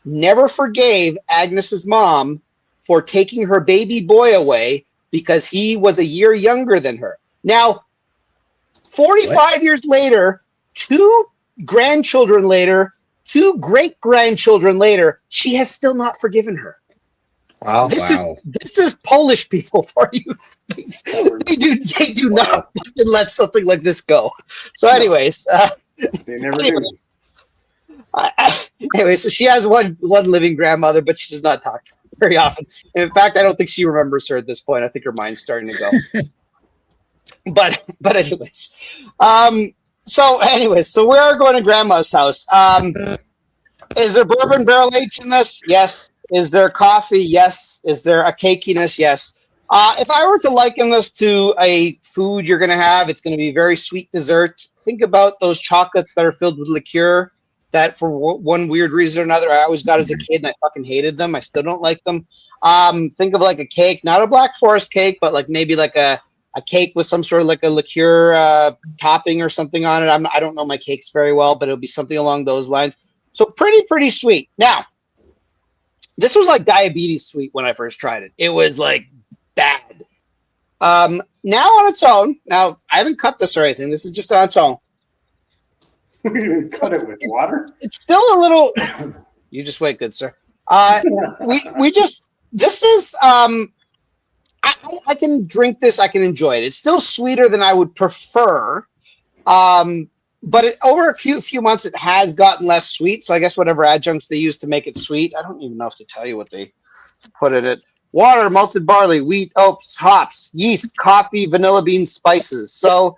never forgave Agnes's mom for taking her baby boy away because he was a year younger than her. Now, 45 years later, 2 grandchildren later, 2 great-grandchildren later, she has still not forgiven her. Wow. This is Polish people for you. They do not let something like this go. So anyways, they never do. Anyway, so she has one living grandmother, but she does not talk to her very often. In fact, I don't think she remembers her at this point. I think her mind's starting to go. But anyways, so we are going to grandma's house. Is there bourbon barrel aged in this? Yes. Is there coffee? Yes. Is there a cakiness? Yes. If I were to liken this to a food you're going to have, it's going to be very sweet dessert. Think about those chocolates that are filled with liqueur that for one weird reason or another, I always got as a kid and I fucking hated them. I still don't like them. Think of like a cake, not a Black Forest cake, but like maybe like a cake with some sort of like a liqueur topping or something on it. I don't know my cakes very well, but it'll be something along those lines. So pretty sweet. Now, this was like diabetes sweet when I first tried it. It was like bad. Now on its own, now I haven't cut this or anything. This is just on its own. We cut it with water. It's still a little. You just wait, good sir. This is. I can drink this. I can enjoy it. It's still sweeter than I would prefer. But over a few months, it has gotten less sweet. So I guess whatever adjuncts they use to make it sweet, I don't even know if to tell you what they put in it. Water, malted barley, wheat, oats, hops, yeast, coffee, vanilla beans, spices. So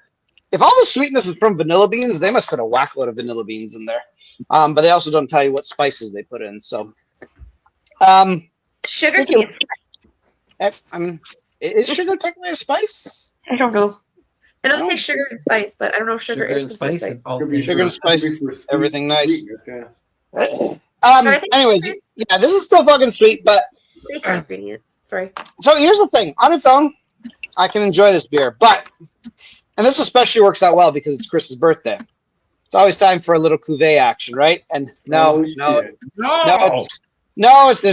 if all the sweetness is from vanilla beans, they must put a whack load of vanilla beans in there. But they also don't tell you what spices they put in. So, sugar beans. Is sugar technically a spice? I don't know. I know they say sugar and spice, but I don't know if sugar is and spice. Sugar and spice, everything nice. Yeah. Anyways, yeah, this is still fucking sweet, but ingredient. Sorry. So here's the thing. On its own, I can enjoy this beer, and this especially works out well because it's Chris's birthday. It's always time for a little cuvee action, right? And no, there's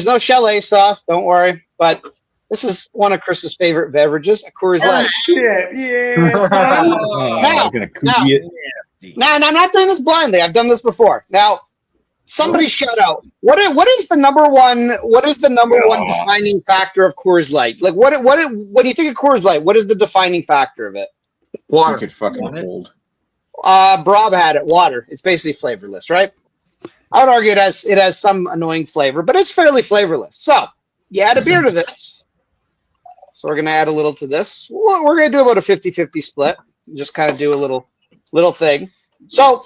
no chalet sauce. Don't worry. But this is one of Chris's favorite beverages, a Coors Light. Shit, yes. Now, I'm not doing this blindly. I've done this before. Now, somebody shout out. What is the number one? What is the number one defining factor of Coors Light? Like, what do you think of Coors Light? What is the defining factor of it? Water. Make it fucking cold. Brob had it. Water. It's basically flavorless, right? I would argue it has some annoying flavor, but it's fairly flavorless. So you add a beer to this. So we're gonna add a little to this. We're gonna do about a 50-50 split. Just kind of do a little thing. So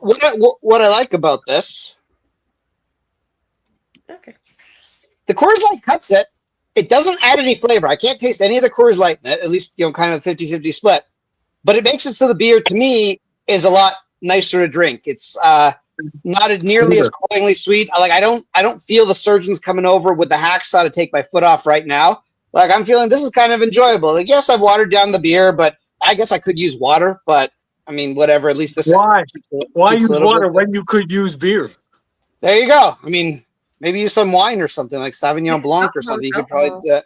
what I like about this, Okay. the Coors Light cuts it. It doesn't add any flavor. I can't taste any of the Coors Light in it, at least, kind of 50-50 split. But it makes it so the beer, to me, is a lot nicer to drink. It's not nearly as cloyingly sweet. I don't feel the surgeons coming over with the hacksaw to take my foot off right now. Like, I'm feeling this is kind of enjoyable. Like, yes, I've watered down the beer, but I guess I could use water. But I mean, whatever. At least this. Why use water when you could use beer? There you go. I mean, maybe use some wine or something like Sauvignon Blanc or something. You could probably do that.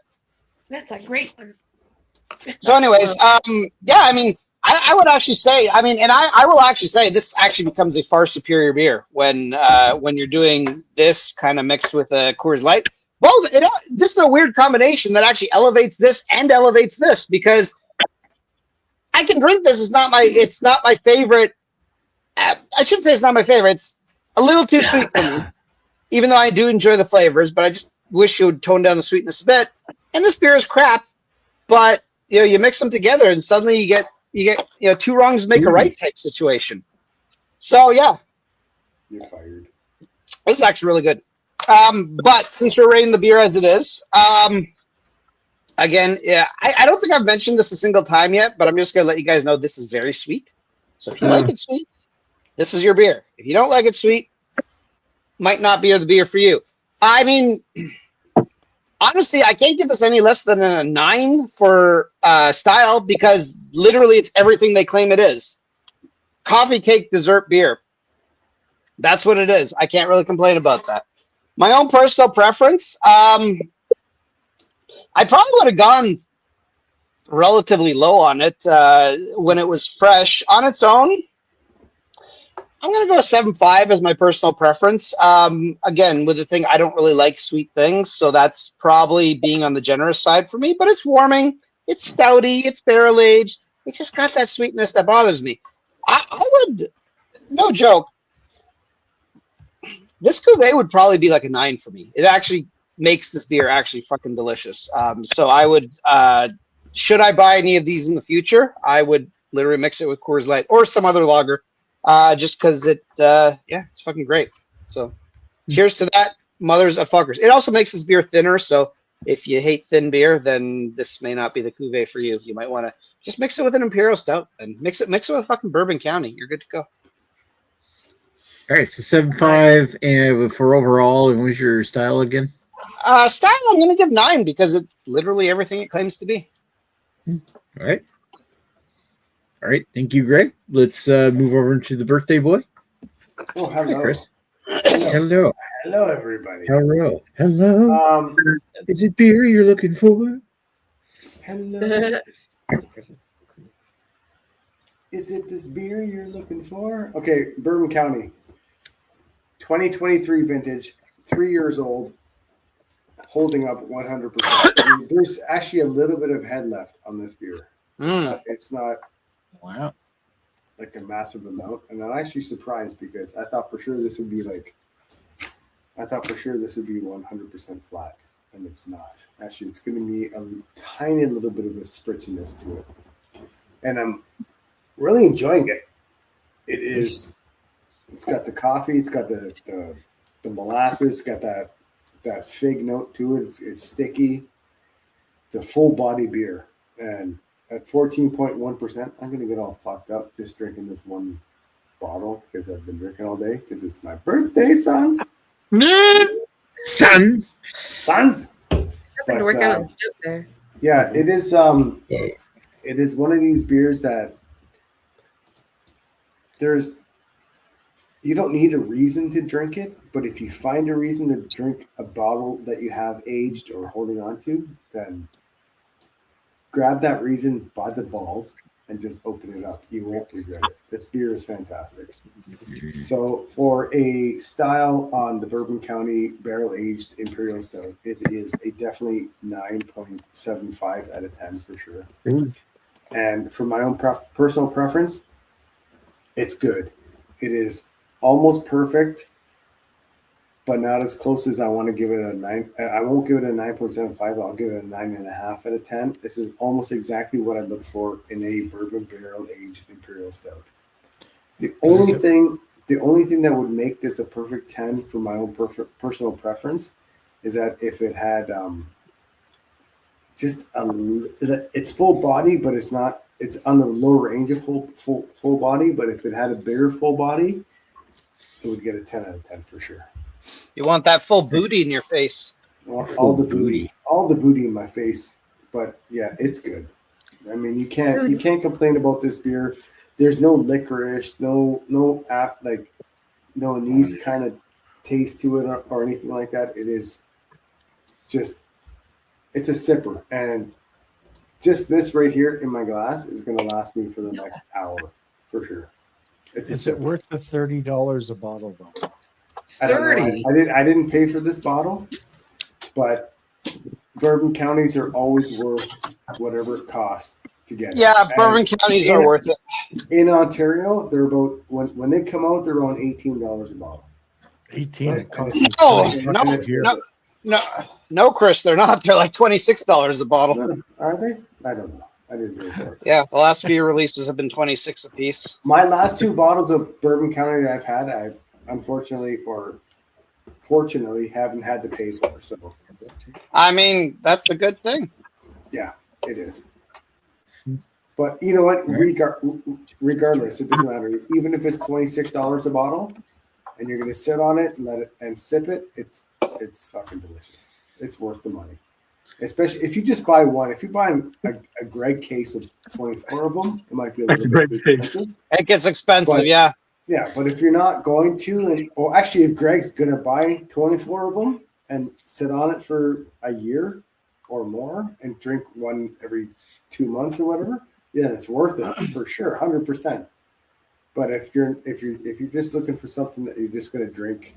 That's a great one. So, anyways, yeah, I mean, I would actually say, I will actually say this actually becomes a far superior beer when you're doing this kind of mixed with a Coors Light. Both, this is a weird combination that actually elevates this and elevates this because I can drink this. It's not my favorite. I shouldn't say it's not my favorite. It's a little too sweet for me, even though I do enjoy the flavors. But I just wish you would tone down the sweetness a bit. And this beer is crap, but you mix them together and suddenly you get two wrongs make a right type situation. So yeah, you're fired. This is actually really good. But since we're rating the beer as it is, again, yeah, I don't think I've mentioned this a single time yet, but I'm just gonna let you guys know this is very sweet. So if you like it sweet, this is your beer. If you don't like it sweet, might not be the beer for you. I mean, honestly, I can't give this any less than a 9 for style because literally it's everything they claim it is. Coffee cake dessert beer. That's what it is. I can't really complain about that. My own personal preference, I probably would have gone relatively low on it when it was fresh. On its own, I'm going to go 7.5 as my personal preference. Again, with the thing, I don't really like sweet things, so that's probably being on the generous side for me, but it's warming. It's stouty. It's barrel-aged. It's just got that sweetness that bothers me. I would, no joke, this cuvee would probably be like a 9 for me. It actually makes this beer actually fucking delicious. So I would, should I buy any of these in the future, I would literally mix it with Coors Light or some other lager, just because it's fucking great. So cheers to that, mothers of fuckers. It also makes this beer thinner, so if you hate thin beer, then this may not be the cuvee for you. You might want to just mix it with an Imperial Stout and mix it with fucking Bourbon County. You're good to go. All right, so 7.5, and for overall, and what was your style again? Style, I'm going to give 9 because it's literally everything it claims to be. All right. All right, thank you, Greg. Let's move over to the birthday boy. Oh, hello. Hi, Chris. Hello. Hello, everybody. Hello. Hello. Is it beer you're looking for? Hello. Is it this beer you're looking for? Okay, Bourbon County. 2023 vintage, 3 years old, holding up 100%. I mean, there's actually a little bit of head left on this beer. It's not Wow. like a massive amount. And I'm actually surprised because I thought for sure this would be 100% flat. And it's not. Actually, it's going to be a tiny little bit of a spritziness to it. And I'm really enjoying it. It's got the coffee, it's got the molasses, it's got that fig note to it. It's sticky. It's a full body beer. And at 14.1%, I'm going to get all fucked up just drinking this one bottle because I've been drinking all day because it's my birthday, sons. Sons. I've been working on the stove there. Yeah, it is. It is one of these beers that you don't need a reason to drink it, but if you find a reason to drink a bottle that you have aged or holding on to, then grab that reason by the balls and just open it up. You won't regret it. This beer is fantastic. So for a style on the Bourbon County Barrel Aged Imperial Stout, it is a definitely 9.75 out of 10 for sure. And for my own personal preference, it's good. It is almost perfect, but not as close as I want to give it a 9. I won't give it a 9.75. I'll give it a 9.5 out of 10. This is almost exactly what I look for in a bourbon barrel aged imperial stout. The only thing that would make this a perfect 10 for my own personal preference is that if it had it's full body, but it's not. It's on the lower range of full body. But if it had a bigger full body, it would get a 10 out of 10 for sure. You want that full booty in your face. All the booty in my face. But yeah, it's good. I mean, you can't complain about this beer. There's no licorice, no anise kind of taste to it or anything like that. It is just, it's a sipper, and just this right here in my glass is going to last me for the next hour for sure. Is it worth the $30 a bottle though? 30. I didn't pay for this bottle, but bourbon counties are always worth whatever it costs to get. Yeah, bourbon counties are worth it. In Ontario, they're about when they come out, they're around $18 a bottle. 18. It costs No, Chris, they're not. They're like $26 a bottle. Are they? I don't know. I didn't do it. Yeah, the last few releases have been 26 a piece. My last 2 bottles of Bourbon County that I've had, I unfortunately or fortunately haven't had to pay for. So, I mean, that's a good thing. Yeah, it is. But you know what? Regardless, it doesn't matter. Even if it's $26 a bottle, and you're going to sit on it and let it and sip it, it's fucking delicious. It's worth the money. Especially if you just buy one. If you buy a Greg case of 24 of them, it might be a little bit expensive. It gets expensive, but, yeah. Yeah, but if you're not going to, or actually if Greg's going to buy 24 of them and sit on it for a year or more and drink one every 2 months or whatever, yeah, it's worth it for sure, 100%. But if you're just looking for something that you're just going to drink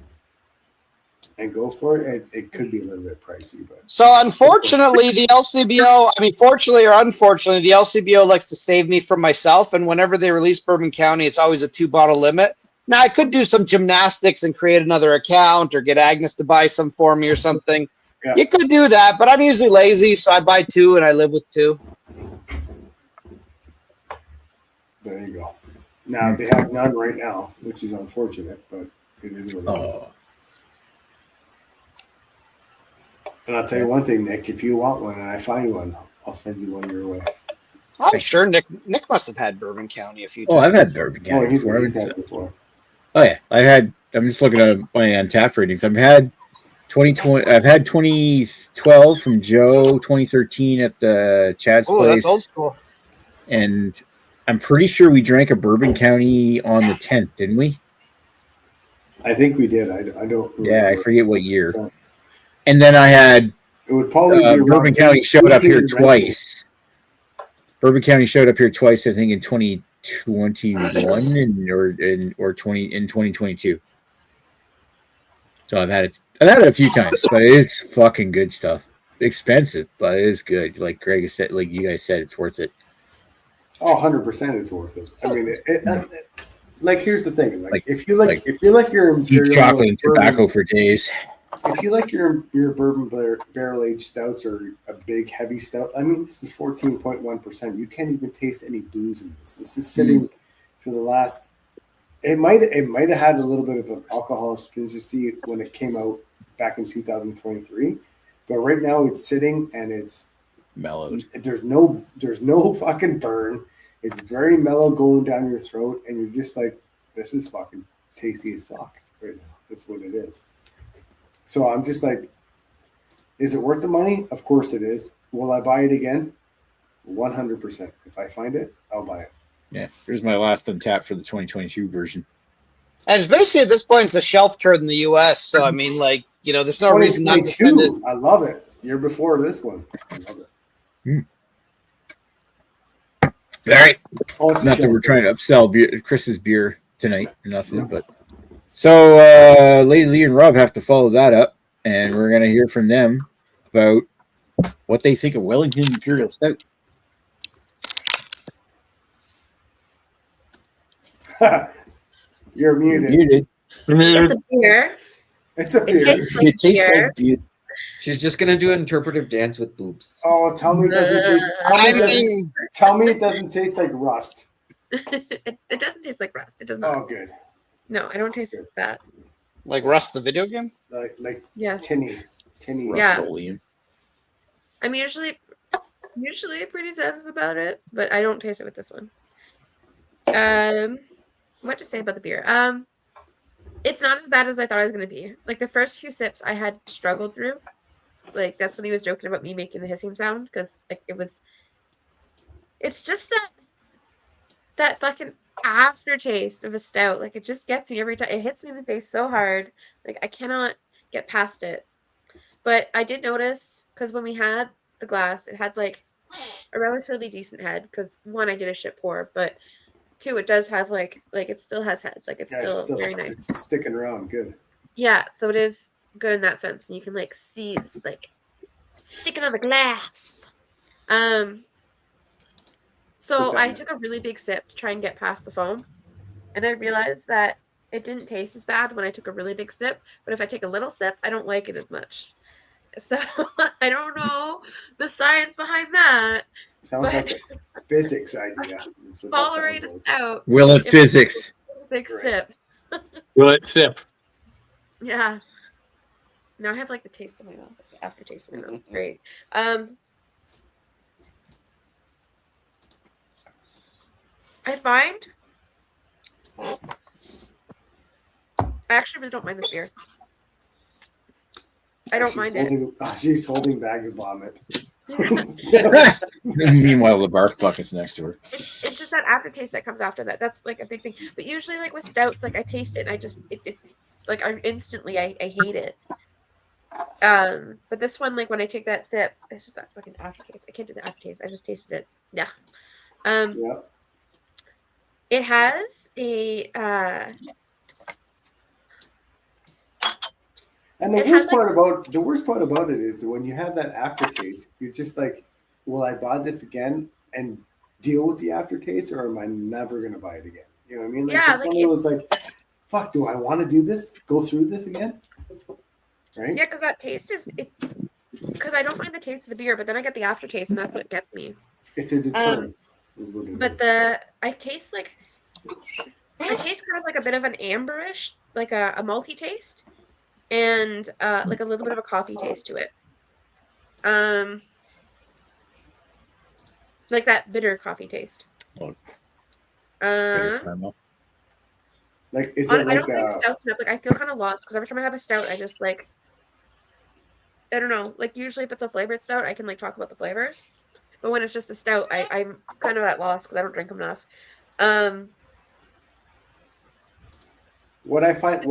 and go for it, it could be a little bit pricey. But so unfortunately, the LCBO, I mean, fortunately or unfortunately, the LCBO likes to save me from myself. And whenever they release Bourbon County, it's always a 2-bottle limit. Now, I could do some gymnastics and create another account or get Agnes to buy some for me or something. Yeah. You could do that, but I'm usually lazy, so I buy 2 and I live with 2. There you go. Now, they have none right now, which is unfortunate, but it is what it is. And I'll tell you one thing, Nick, if you want one and I find one, I'll send you one your way. I'm sure Nick must have had Bourbon County a few times. Oh, I've had Bourbon County before. He's had it before. Oh yeah, I'm just looking at my Untappd ratings. I've had 2020. I've had 2012 from Joe, 2013 at the Chad's place. That's old school. And I'm pretty sure we drank a Bourbon County on the 10th, didn't we? I think we did. I don't remember. Yeah, I forget what year. So, and then I had it would probably be Bourbon County showed up here twice. Bourbon County showed up here twice, I think, in 2021 in 2022. So I've had it a few times, but it is fucking good stuff. Expensive, but it is good. Like Greg said, like you guys said, it's worth it. Oh, 100% it's worth it. I mean, like here's the thing. Like if you like your imperial chocolate and tobacco for days. If you like your bourbon barrel aged stouts or a big heavy stout, I mean, this is 14.1%. You can't even taste any booze in this. This is sitting for the last. It might have had a little bit of an alcohol stringency when it came out back in 2023, but right now it's sitting and it's mellowed. There's no fucking burn. It's very mellow going down your throat, and you're just like, this is fucking tasty as fuck right now. That's what it is. So I'm just like, Is it worth the money? Of course it is. Will I buy it again? 100%. If I find it, I'll buy it. Yeah, here's my last untap for the 2022 version. And it's basically at this point it's a shelf turd in the U.S. So I mean, like, you know, there's no reason not to spend it. I love it. Year before this one, I love it. All right. Oh, Not that we're trying to upsell Chris's beer tonight or nothing, but so Lady Lee and Rob have to follow that up, and we're gonna hear from them about what they think of Wellington Imperial Stout. You're muted. Muted. It's a beer. It's a It beer. tastes like It tastes beer. like beer. She's just gonna do an interpretive dance with boobs. Oh, tell me it doesn't taste. I mean, Tell me it doesn't taste like rust. It doesn't taste like rust. It does not. Oh, good. No, I don't taste that. like Rust the video game. Like Yes. tinny. Yeah. Rust-Oleum. I'm usually pretty sensitive about it, but I don't taste it with this one. What to say about the beer? It's not as bad as I thought it was gonna be. Like the first few sips, I had struggled through. Like that's when he was joking about me making the hissing sound because like it's just that fucking aftertaste of a stout. Like it just gets me every time. It hits me in the face so hard. Like I cannot get past it. But I did notice because when we had the glass, it had like a relatively decent head. Because one, I did a shit pour, but two, it does have like it still has head. Like it's still very nice. It's sticking around. Good. Yeah, so it is good in that sense, and you can like see it's like sticking on the glass. So I took a really big sip to try and get past the foam, and I realized that it didn't taste as bad when I took a really big sip. But if I take a little sip, I don't like it as much. So I don't know the science behind that. Sounds like a physics idea. Tolerate a stout. Will it physics? Big sip. Will it sip? Yeah. Now I have like the taste in my mouth, the aftertaste in my mouth. It's great. I find I actually really don't mind this beer. I don't mind it. She's holding back the vomit. Meanwhile, the barf bucket's next to her. It's just that aftertaste that comes after that. That's like a big thing. But usually, like with stouts, like I taste it and I just like I instantly I hate it. But this one, like when I take that sip, it's just that fucking aftertaste. I can't do the aftertaste. I just tasted it. Yeah. Yeah. It has a and the worst part about it is when you have that aftertaste, you're just like, will I buy this again and deal with the aftertaste, or am I never gonna buy it again? You know what I mean? Like, yeah, like it was like, fuck, do I want to do this? Go through this again? Right? Yeah, because that taste is it. Because I don't mind the taste of the beer, but then I get the aftertaste, and that's what gets me. It's a deterrent. Is what it But is. I taste kind of like a bit of an amberish, like a malty taste, and like a little bit of a coffee taste to it. Like that bitter coffee taste. Oh. Like is I it don't like think stouts enough. Like I feel kind of lost because every time I have a stout, I just like I don't know. Like usually if it's a flavored stout, I can like talk about the flavors. But when it's just a stout, I'm kind of at loss because I don't drink enough. what I find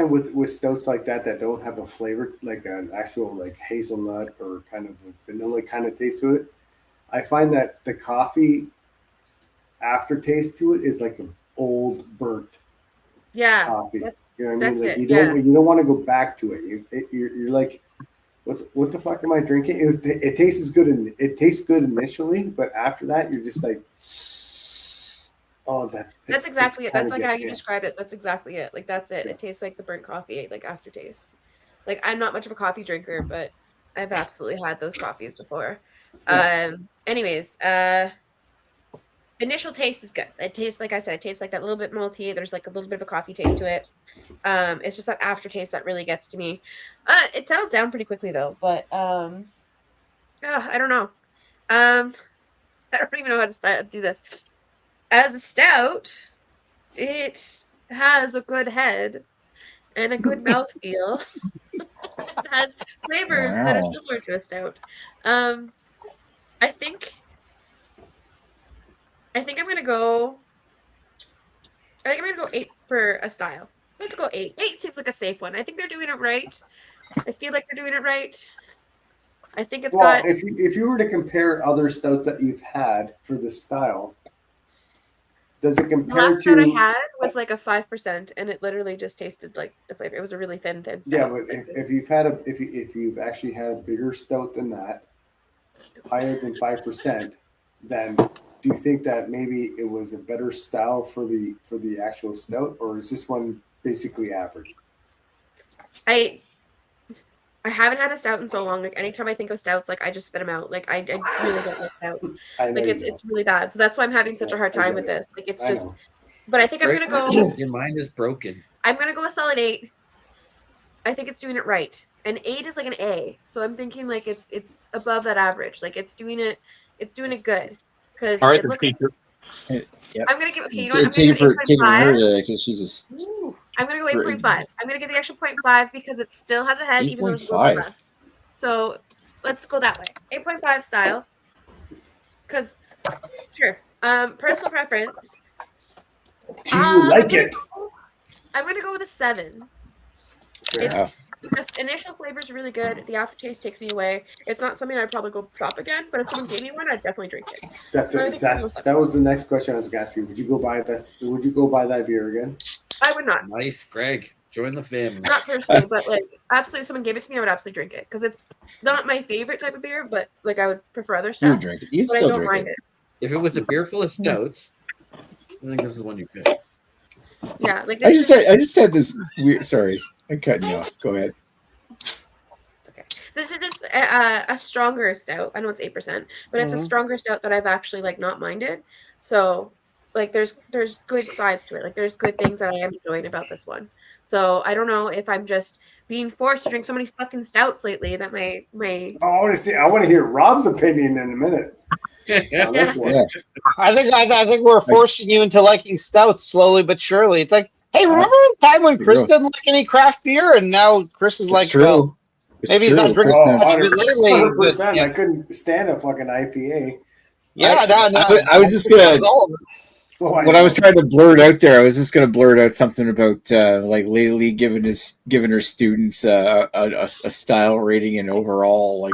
with stouts like that don't have a flavor, like an actual like hazelnut or kind of a vanilla kind of taste to it, I find that the coffee aftertaste to it is like an old burnt coffee. You know what I mean? Like you don't want to go back to it. You're like, what the fuck am I drinking? It tastes good and it tastes good initially, but after that you're just like, oh, that's exactly it. That's like how you described it. That's exactly it. Like that's it. Yeah. It tastes like the burnt coffee, like aftertaste. Like I'm not much of a coffee drinker, but I've absolutely had those coffees before. Yeah. Anyways, initial taste is good. It tastes, like I said, it tastes like that little bit malty. There's like a little bit of a coffee taste to it. It's just that aftertaste that really gets to me. It settles down pretty quickly though, but I don't know. I don't even know how to do this. As a stout, it has a good head and a good mouthfeel. It has flavors that are Wow. similar to a stout. I think I'm gonna go. I think I'm gonna go 8 for a style. Let's go 8. 8 seems like a safe one. I think they're doing it right. I feel like they're doing it right. I think it's Well, got. if you were to compare other stouts that you've had for this style, does it The compare last stout I to? had was like a 5%, and it literally just tasted like the flavor. It was a really thin stout. Yeah, but if you've had if you've actually had a bigger stout than that, higher than 5%, then do you think that maybe it was a better style for the actual stout, or is this one basically average? I haven't had a stout in so long. Like anytime I think of stouts, like I just spit them out. Like I really don't like stouts. I know Like it's really bad. So that's why I'm having such a hard time with this. Like it's just. But I think I'm gonna go. Your mind is broken. I'm gonna go a solid 8. I think it's doing it right. An 8 is like an A. So I'm thinking like it's above that average. Like it's doing it good. Because All right, it looks. teacher. Yep. I'm gonna give okay. You know what? I'm Take gonna it give for it 8.5. her because she's a. I'm gonna go 8.5. I'm gonna give the extra 0.5 because it still has a head, even though it's 8.5. left. So let's go that way. 8.5 style. Because sure. Personal preference. Do you like it? I'm gonna go with a 7. Yeah. The initial flavor is really good. The aftertaste takes me away. It's not something I'd probably go shop again, but if someone gave me one, I'd definitely drink it. That was the next question I was going to ask you. Would you go buy that? Would you go buy that beer again? I would not. Nice, Greg. Join the family. Not personally, but like absolutely, if someone gave it to me, I would absolutely drink it because it's not my favorite type of beer, but like I would prefer other You stuff. would drink it. You'd But I still don't drink mind it. it. If it was a beer full of stouts, I think this is one you pick. Yeah, like I just had this weird. Sorry, I'm cutting you off. Go ahead. this is just a stronger stout. I know it's 8%, but it's a stronger stout that I've actually like not minded. So like there's good sides to it. Like there's good things that I am enjoying about this one. So I don't know if I'm just being forced to drink so many fucking stouts lately that my I want to hear Rob's opinion in a minute. Yeah. I think we're forcing you into liking stouts slowly but surely. It's like, hey, remember the time when Chris didn't like any craft beer, and now Chris is like, true. well, maybe he's not drinking much of it lately. 100%. Yeah. I couldn't stand a fucking IPA. Yeah, I was just gonna. When I was trying to blurt out there, I was just going to blurt out something about like lately giving her students a style rating and overall. Like,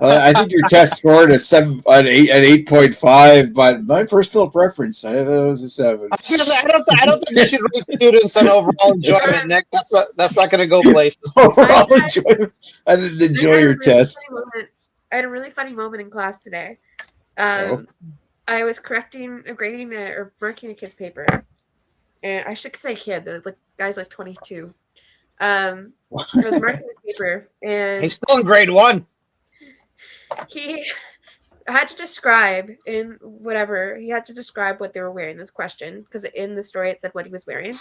I think your test scored an 8.5, but my personal preference, I thought it was a 7. I don't think you should rate students on overall enjoyment, Nick. That's not going to go places. Overall enjoyment. I didn't enjoy your test. I had a really funny moment in class today. I was grading or marking a kid's paper, and I should say kid. The like guy's like 22. I was marking his paper, and he's still in grade 1. He had to describe he had to describe what they were wearing. This question, because in the story it said what he was wearing,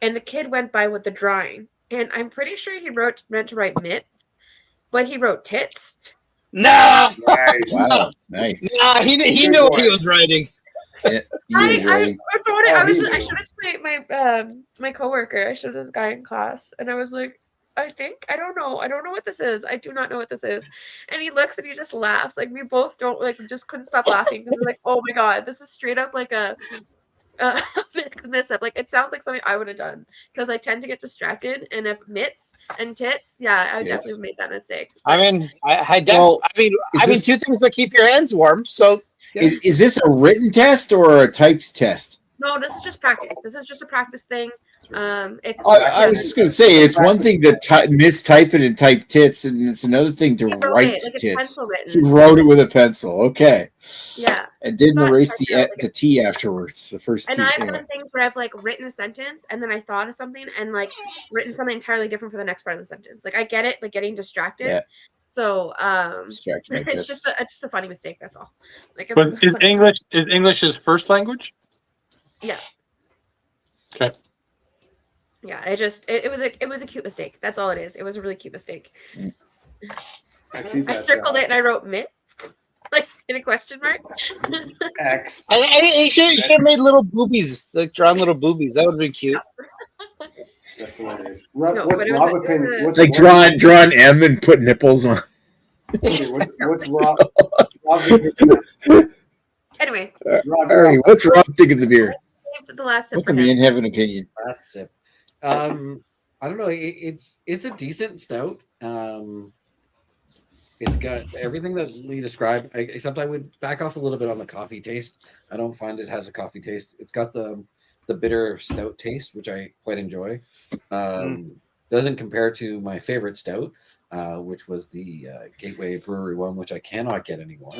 and the kid went by with the drawing, and I'm pretty sure he meant to write mitts, but he wrote tits. No, nice. Wow, nice. Nah, he knew what he was writing. Yeah, I thought it. I showed it to my coworker. I showed this guy in class, and I was like, I don't know what this is. I do not know what this is. And he looks and he just laughs. Like we both don't like just couldn't stop laughing because we're like, oh my god, this is straight up like a mix up. Like it sounds like something I would have done because I tend to get distracted, and if mitts and tits, yeah, I definitely made that mistake. I mean, I mean, two things that keep your hands warm. So, yeah. Is this a written test or a typed test? No, this is just practice. This is just a practice thing. It's. I was just going to say it's one thing to mistype it and type tits, and it's another thing to write tits. You wrote it with a pencil, okay? Yeah. And didn't erase the T afterwards. The first. And T, I've done things where I've like written a sentence and then I thought of something and like written something entirely different for the next part of the sentence. Like I get it, like getting distracted. Yeah. So it's just a funny mistake. That's all. Like, but is English his first language? Yeah. Okay. Yeah, it was a cute mistake. That's all it is. It was a really cute mistake. I circled it and I wrote mitts, like in a question mark. X. You should have made little boobies, like drawn little boobies. That would have been cute. That's what it is. No, What's but it was Rob a- it was opinion? a- What's Like drawing M and put nipples on. okay, what's Rob's opinion? Anyway, Rob, All right, what's Rob think of the beer? saved the last sip Let for the him. man have an opinion. Last sip. I don't know. It's a decent stout. It's got everything that Lee described, except I would back off a little bit on the coffee taste. I don't find it has a coffee taste. It's got the bitter stout taste, which I quite enjoy. Doesn't compare to my favorite stout, which was the Gateway Brewery one, which I cannot get anymore.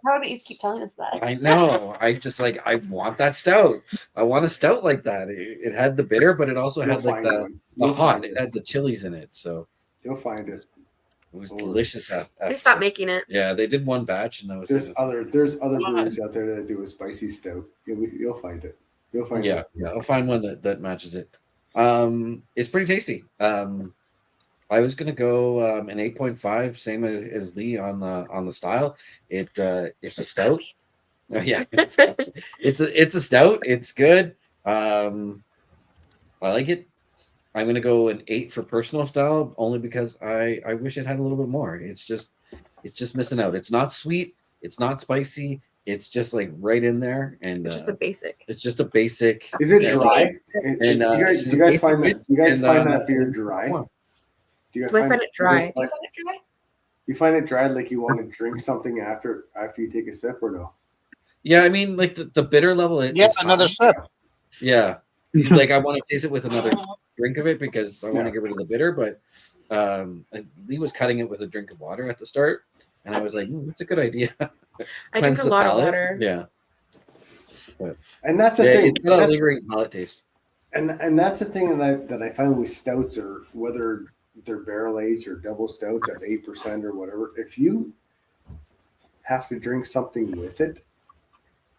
How about you keep telling us that? I know. I just like I want that stout. I want a stout like that. It had the bitter, but it also You'll had like find the one. You'll hot. find It it. had the chilies in it, so You'll find it. it was delicious. They stopped making it. Yeah, they did one batch, and that was There's it. other breweries out there that do a spicy stout. You'll find it. You'll find Yeah, it. yeah, I'll find one that matches it. It's pretty tasty. I was gonna go an 8.5, same as Lee on the style. It's a stout. Oh, yeah, it's a stout. It's good. I like it. I'm gonna go an 8 for personal style, only because I wish it had a little bit more. It's just missing out. It's not sweet. It's not spicy. It's just like right in there, and It's just a basic. it's just a basic. Is it Yeah. dry? And, Do you guys find that? You guys and, find that beer dry? Do you Do I find it dry? You Do you find it dry? you find it dry, like you want to drink something after you take a sip, or no? Yeah, I mean, like the bitter level. Yeah, another sip. Yeah, like I want to taste it with another drink of it because I want to Yeah. get rid of the bitter. But Lee was cutting it with a drink of water at the start, and I was like, that's a good idea. I drink Cleanse a the lot of palate. water. Yeah, And that's the yeah, thing. it's got a That's- lingering palate taste. and that's the thing that I find with stouts, or whether they're barrel aged or double stouts at 8% or whatever. If you have to drink something with it,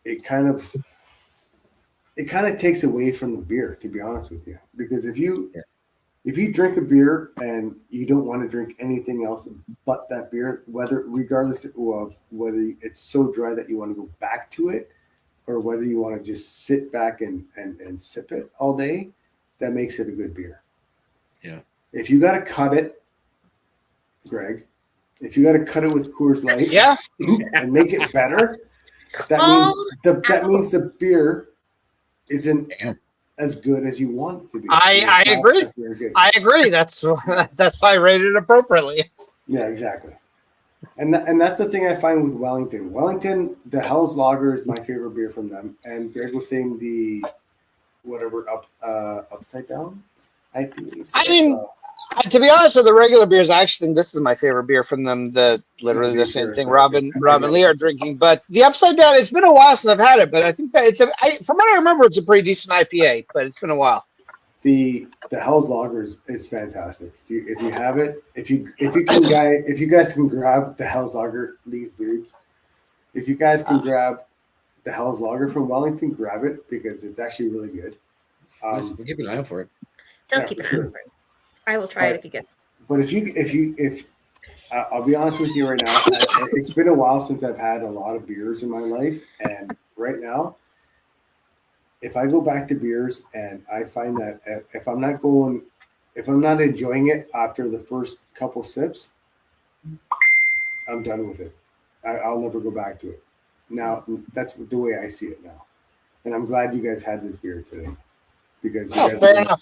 it kind of takes away from the beer, to be honest with you. Because if you drink a beer and you don't want to drink anything else but that beer, regardless of whether it's so dry that you want to go back to it, or whether you want to just sit back and sip it all day, that makes it a good beer. Yeah. If you got to cut it, Greg, if you got to cut it with Coors Light, Yeah. and make it better, that means the beer isn't as good as you want it to be. I agree. Very good. I agree. That's why I rated it appropriately. Yeah, exactly. And that's the thing I find with Wellington. Wellington, the Hell's Lager is my favorite beer from them. And Greg was saying the upside down IPAs. I mean, to be honest with the regular beers, I actually think this is my favorite beer from them. Literally the same thing Rob and Lee are drinking. But the upside down, it's been a while since I've had it, but I think that from what I remember, it's a pretty decent IPA. But it's been a while. The Hell's Lager is fantastic. If you have it, if you guys can grab the Hell's Lager, Lee's Beards. If you guys can grab the Hell's Lager from Wellington, grab it because it's actually really good. We'll keep an eye out for it. Don't Yeah, keep for it sure. on. I will try it if you get. But if I'll be honest with you right now, it's been a while since I've had a lot of beers in my life, and right now, if I go back to beers and I find that if I'm not enjoying it after the first couple sips, I'm done with it. I'll never go back to it. Now that's the way I see it now, and I'm glad you guys had this beer today because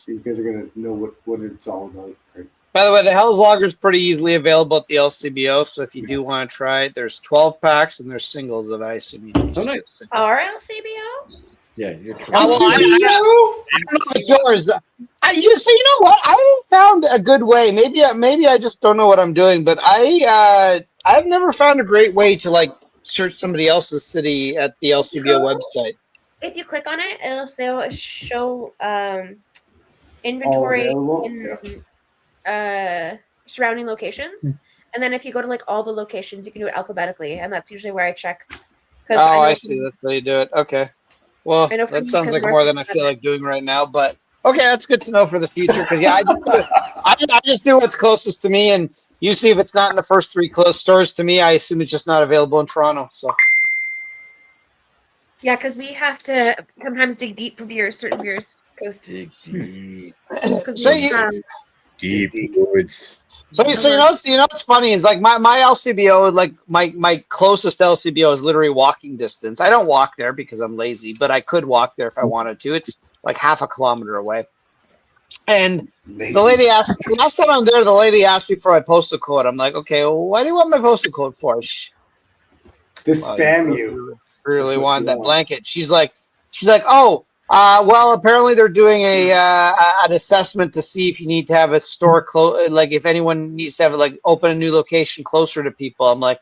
you guys are gonna know what it's all about. Right? By the way, the Hell's Lager is pretty easily available at the LCBO. So if you do want to try it, there's 12 packs and there's singles that I assume you can just get single. RLCBO? Yeah, you're I don't know if it's yours. So you know what? I found a good way. Maybe I just don't know what I'm doing, but I've never found a great way to like search somebody else's city at the LCBO website. If you click on it, it'll show inventory in surrounding locations. And then if you go to like all the locations, you can do it alphabetically, and that's usually where I check. Oh, I see. That's how you do it. Okay. Well, I know that from- sounds because like more than I feel like doing right now, but okay, that's good to know for the future. Because yeah, I just do what's closest to me, and usually if it's not in the first 3 close stores to me, I assume it's just not available in Toronto. So Yeah, because we have to sometimes dig deep for beers, certain beers. Dig deep. So Deep woods. So you know what's funny is like my LCBO, like my closest LCBO is literally walking distance. I don't walk there because I'm lazy, but I could walk there if I wanted to. It's like half a kilometer away. And the lady asked last time I'm there. The lady asked me for my postal code. I'm like, okay, well, what do you want my postal code for? To spam you. Really want that blanket? She's like, oh. Well, apparently they're doing an assessment to see if you need to have a store like if anyone needs to have like open a new location closer to people. I'm like,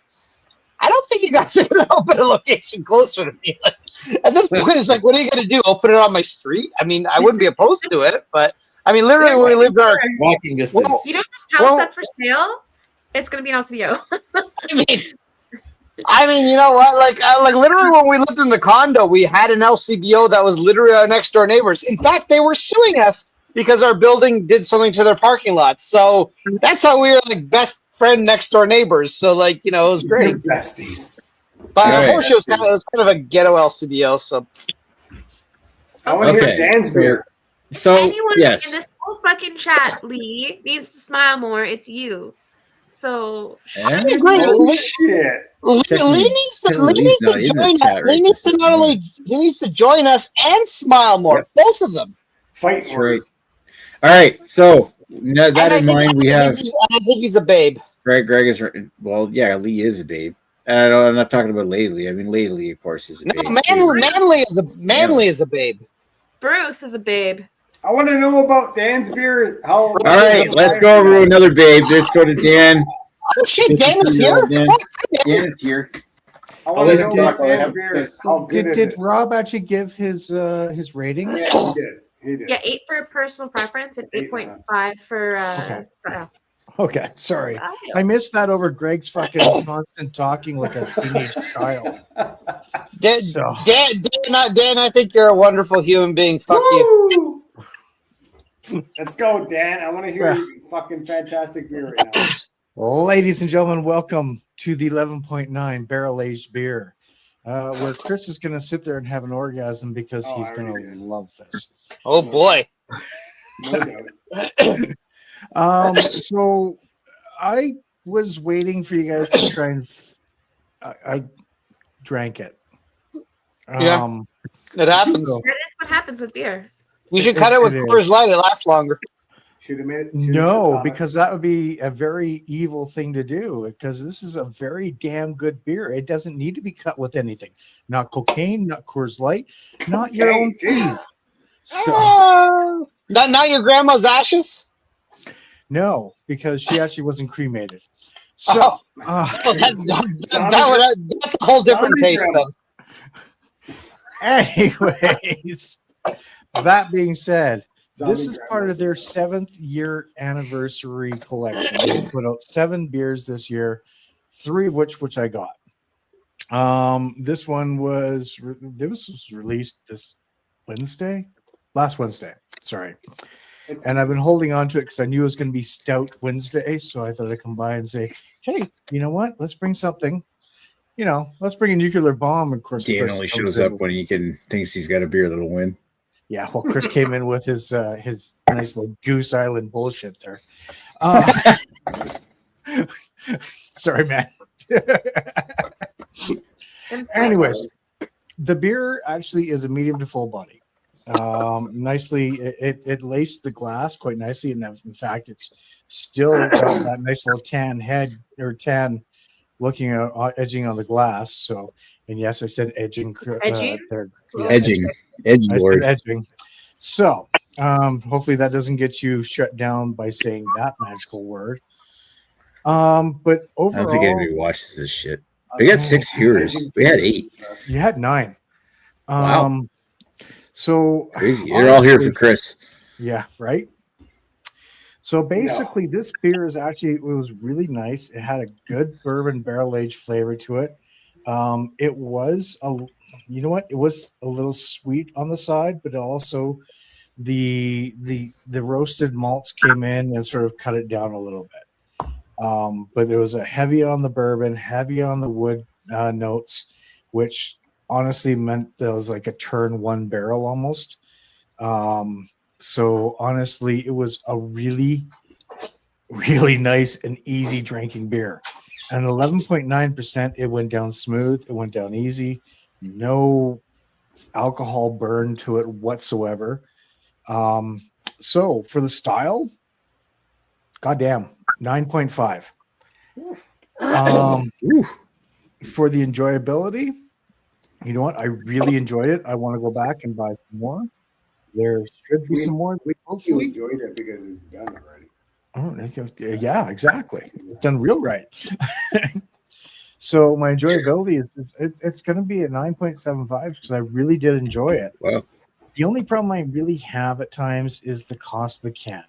I don't think you guys are going to open a location closer to me. Like, at this point, it's like, what are you going to do? Open it on my street? I mean, I wouldn't be opposed to it, but I mean, literally, when we lived our walking distance. You know, the house that's for sale, it's going to be an LCBO. I mean, you know what? Like literally, when we lived in the condo, we had an LCBO that was literally our next door neighbors. In fact, they were suing us because our building did something to their parking lot. So that's how we were like best friend next door neighbors. So like, you know, it was great. Besties. But unfortunately, it was kind of a ghetto LCBO. So I want to hear Dan's beer. So anyone yes, in this whole fucking chat, Lee, needs to smile more. It's you. So I agree. Oh, shit. Lee needs to join us and smile more. Yep. Both of them. Fight words. All right. So that in mind, we have. I think he's a babe. Greg is well. Yeah, Lee is a babe. I'm not talking about lately. I mean, lately, of course, is a babe. Manly is a babe. Bruce is a babe. I want to know about Dan's beer. All right, let's go over another babe. Let's go to Dan. Oh shit, Dan is here. Dan is here. I want to know about Dan's beer. Did Rob actually give his ratings? Yeah, he did. Yeah, 8 for personal preference and 8.5 for style. Okay, sorry. I missed that over Greg's fucking constant talking like a teenage child. Dan, I think you're a wonderful human being. Fuck you. Let's go, Dan. I want to hear your fucking fantastic beer right now. Ladies and gentlemen, welcome to the 11.9 barrel-aged beer, where Chris is going to sit there and have an orgasm because he's going to love this. Oh, boy. No doubt. So I was waiting for you guys to try and I drank it. Yeah, it happens. That is what happens with beer. We should cut it with Coors Light. It lasts longer. Should have made it. No, because that would be a very evil thing to do. Because this is a very damn good beer. It doesn't need to be cut with anything. Not cocaine, not Coors Light, not your own teeth. So, not your grandma's ashes. No, because she actually wasn't cremated. So that's a whole different taste, though. Anyways, that being said, this is part of their 7th year anniversary collection. They put out 7 beers this year, 3 of which I got. This was released last Wednesday. Sorry. And I've been holding on to it because I knew it was going to be Stout Wednesday. So I thought I'd come by and say, hey, you know what? Let's bring something. Let's bring a nuclear bomb. Of course, Dan only shows up when he thinks he's got a beer that'll win. Yeah, well, Chris came in with his nice little Goose Island bullshit there. Sorry, man. Anyways, the beer actually is a medium to full body. Nicely, it laced the glass quite nicely, and in fact, it's still got that nice little tan head or tan looking edging on the glass. So, and yes, I said edging. Edging. Edging. So, hopefully that doesn't get you shut down by saying that magical word. But overall, I don't think anybody watches this shit. We got 6 viewers. We had 8. You had 9. Wow. So crazy. You're all here for Chris. Yeah, right. So basically, this beer it was really nice. It had a good bourbon barrel aged flavor to it. It was it was a little sweet on the side, but also the roasted malts came in and sort of cut it down a little bit. But there was a heavy on the bourbon, heavy on the wood notes, which honestly meant there was like a turn 1 barrel almost. So honestly, it was a really, really nice and easy drinking beer. And 11.9%, it went down smooth. It went down easy. No alcohol burn to it whatsoever. So for the style, goddamn, 9.5. For the enjoyability, you know what? I really enjoyed it. I want to go back and buy some more. There should be some more. You Hopefully. enjoyed it because it's done already. Oh, yeah, exactly. It's done real right. So my enjoyability is it's going to be a 9.75 because I really did enjoy it. Wow. The only problem I really have at times is the cost of the can.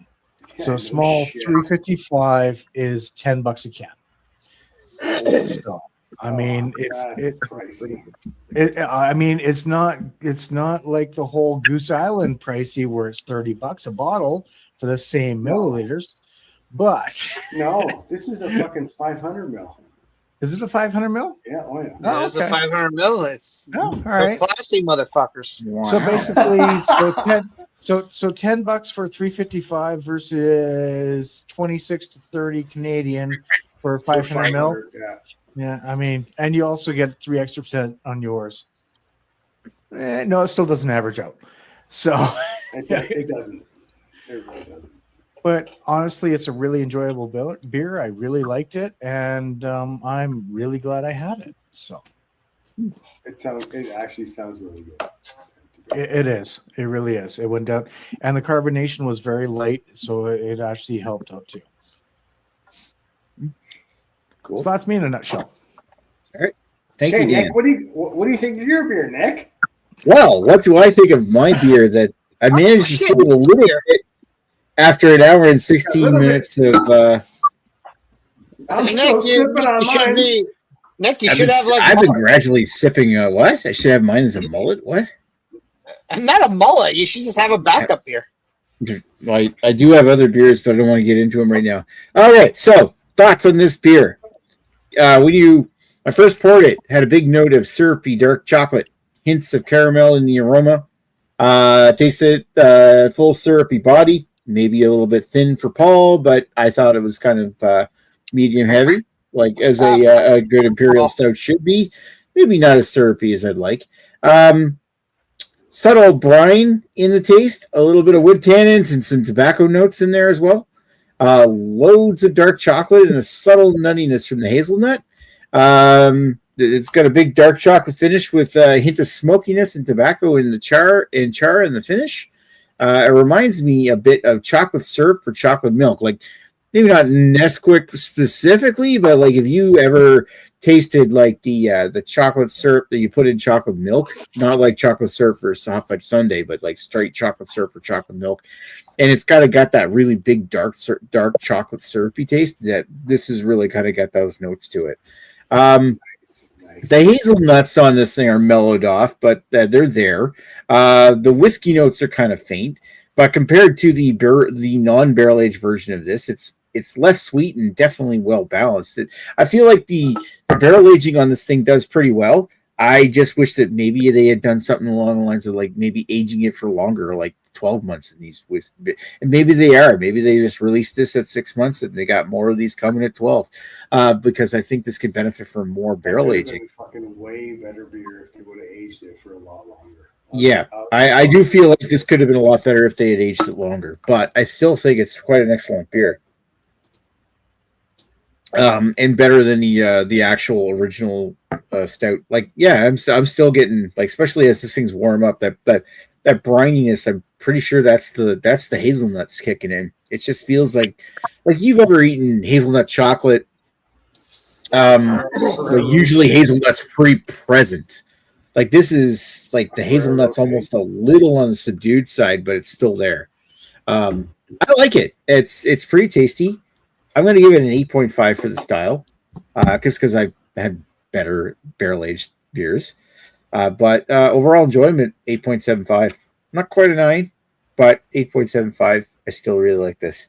So Yeah, a small shit. 355 is $10 a can. So I mean, That's pricey. I mean, it's not like the whole Goose Island pricey where it's $30 a bottle for the same milliliters. But No, this is a fucking 500 mil. is it a 500 mil? Yeah, oh yeah. Oh, There's okay. a 500 mil. It's Oh, all they're right. classy motherfuckers. So basically, so $10 for 355 versus 26 to 30 Canadian for 500 mil. Yeah. Yeah, I mean, and you also get 3 extra % on yours. No, it still doesn't average out. So, It doesn't. It really doesn't. but honestly, it's a really enjoyable beer. I really liked it, and I'm really glad I had it. So It actually sounds really good. it is. It really is. It went down, and the carbonation was very light, so it actually helped out too. Cool. So that's me in a nutshell. Thank Okay, you, Dan. Nick, what do you think of your beer, Nick? Well, what do I think of my beer that I managed to sip a little bit after an hour and 16 minutes of I'm Nick, still sipping on you should mine. be. Nick, you I've should been, have like I've been gradually sipping what? I should have mine as a mullet? What? not a mullet. You should just have a backup beer. I do have other beers, but I don't want to get into them right now. All right, so thoughts on this beer. I first poured it, had a big note of syrupy dark chocolate, hints of caramel in the aroma. Tasted full syrupy body, maybe a little bit thin for Paul, but I thought it was kind of medium heavy, like as a good imperial stout should be. Maybe not as syrupy as I'd like. Subtle brine in the taste, a little bit of wood tannins and some tobacco notes in there as well. Loads of dark chocolate and a subtle nuttiness from the hazelnut. It's got a big dark chocolate finish with a hint of smokiness and tobacco in the char in the finish. It reminds me a bit of chocolate syrup for chocolate milk, like maybe not Nesquik specifically, but like if you ever tasted like the chocolate syrup that you put in chocolate milk, not like chocolate syrup for soft fudge sundae, but like straight chocolate syrup for chocolate milk. And it's got that really big dark chocolate syrupy taste that this has really kind of got those notes to it. The hazelnuts on this thing are mellowed off, but they're there. The whiskey notes are kind of faint, but compared to the non-barrel aged version of this, it's less sweet and definitely well balanced. I feel like the barrel aging on this thing does pretty well. I just wish that maybe they had done something along the lines of like maybe aging it for longer, like 12 months in these. And maybe they are. Maybe they just released this at 6 months and they got more of these coming at 12. Because I think this could benefit from more barrel aging. Fucking way better beer if they would have aged it for a lot longer. Yeah, I do feel like this could have been a lot better if they had aged it longer. But I still think it's quite an excellent beer. And better than the actual original stout. Like, yeah, I'm still getting, like, especially as this thing's warm up, that brininess. I'm pretty sure that's the hazelnuts kicking in. It just feels like you've ever eaten hazelnut chocolate. Usually hazelnuts pre-present. Like this is like the hazelnuts almost a little on the subdued side, but it's still there. I like it. It's pretty tasty. I'm going to give it an 8.5 for the style, because I've had better barrel-aged beers. But overall enjoyment, 8.75. Not quite a 9, but 8.75. I still really like this.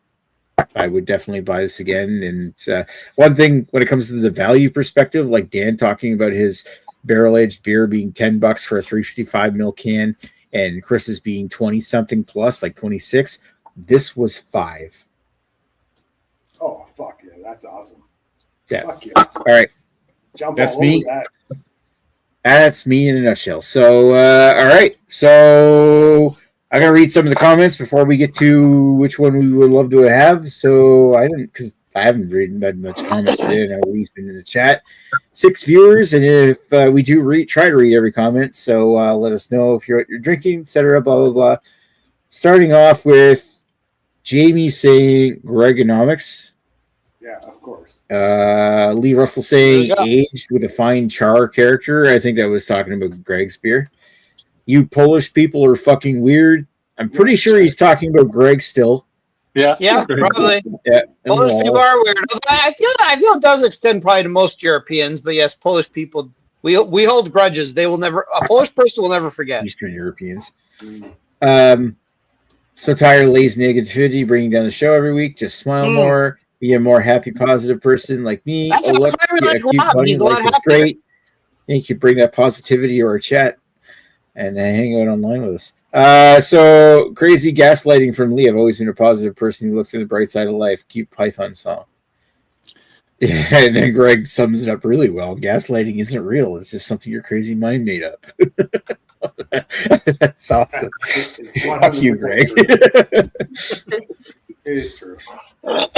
I would definitely buy this again. And one thing when it comes to the value perspective, like Dan talking about his barrel-aged beer being $10 for a 355 ml can, and Chris is being 20 something plus, like 26. This was 5. Oh fuck yeah, that's awesome. Yeah. Fuck yeah. All right. Jump That's all me. over that. That's me in a nutshell. So, all right. So I'm gonna read some of the comments before we get to which one we would love to have. So I haven't read much comments today. I know Lee's been in the chat. 6 viewers, and if we do try to read every comment, so let us know if you're drinking, etc. Blah blah blah. Starting off with Jamie saying Gregonomics. Yeah, of course. Lee Russell saying aged with a fine char character. I think that was talking about Greg's beer. You Polish people are fucking weird. I'm pretty sure he's talking about Greg still. Yeah, probably. Yeah, Polish people are weird. I feel it does extend probably to most Europeans, but yes, Polish people, we hold grudges. They will never. A Polish person will never forget. Eastern Europeans. So tired, lazy negativity, bringing down the show every week. Just smile more. Be a more happy, positive person like me. That's why we like Rob. He's a lot happier. Great. Thank you. Bring that positivity to our chat and hang out online with us. So crazy gaslighting from Lee. I've always been a positive person who looks at the bright side of life. Cute Python song. Yeah, and then Greg sums it up really well. Gaslighting isn't real. It's just something your crazy mind made up. That's awesome. Fuck you, Greg. It is true.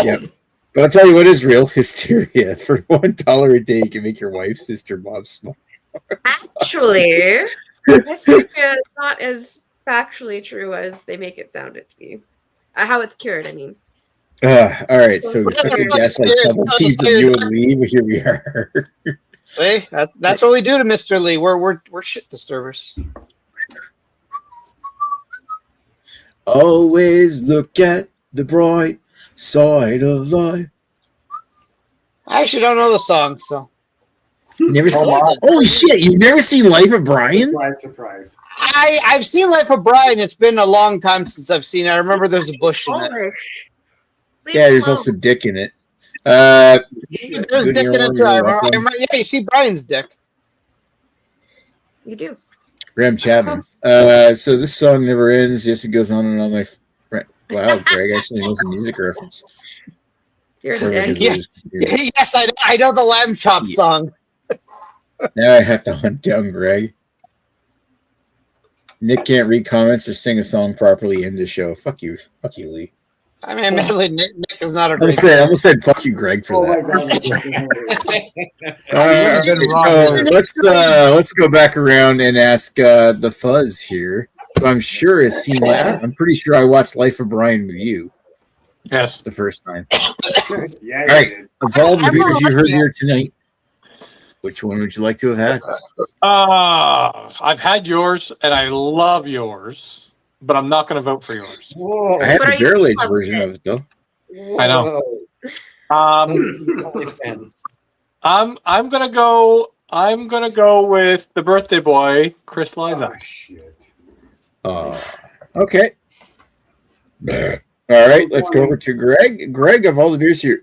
Yep. But I'll tell you what is real. Hysteria. For $1 a day, you can make your wife's sister mom smile. Actually, hysteria is not as factually true as they make it sound it to be. How it's cured, I mean. All right, so fucking gaslight double team from you and Lee, but here we are. Hey, that's what we do to Mr. Lee. We're shit disturbers. Always look at the bright side of life. I actually don't know the song, so. Never seen. Holy shit! You've never seen Life of Brian? Surprise! I've seen Life of Brian. It's been a long time since I've seen it. I remember there's a bush in it. Yeah, there's also dick in it. There's dick in it too. I remember. Yeah, you see Brian's dick. You do. Graham Chapman. So this song never ends. Yes, it goes on and on. Wow, Greg actually knows the music reference. You're dead. Yes, I know the Lamb Chop song. Now I have to hunt down Greg. Nick can't read comments or sing a song properly in the show. Fuck you, Lee. I mean, admittedly, Nick is not a I great. almost said fuck you, Greg, for that. So let's go back around and ask the Fuzz here. Who I'm sure has seen. I'm pretty sure I watched Life of Brian with you. Yes, the first time. Yeah. All right. Of all the beers you heard here tonight, which one would you like to have had? I've had yours, and I love yours, but I'm not going to vote for yours. Whoa. I have the barrel aged version of it, though. I know. I'm gonna go with the birthday boy, Chris Liza. Oh, shit. Okay. All right, let's go over to Greg. Greg, of all the beers here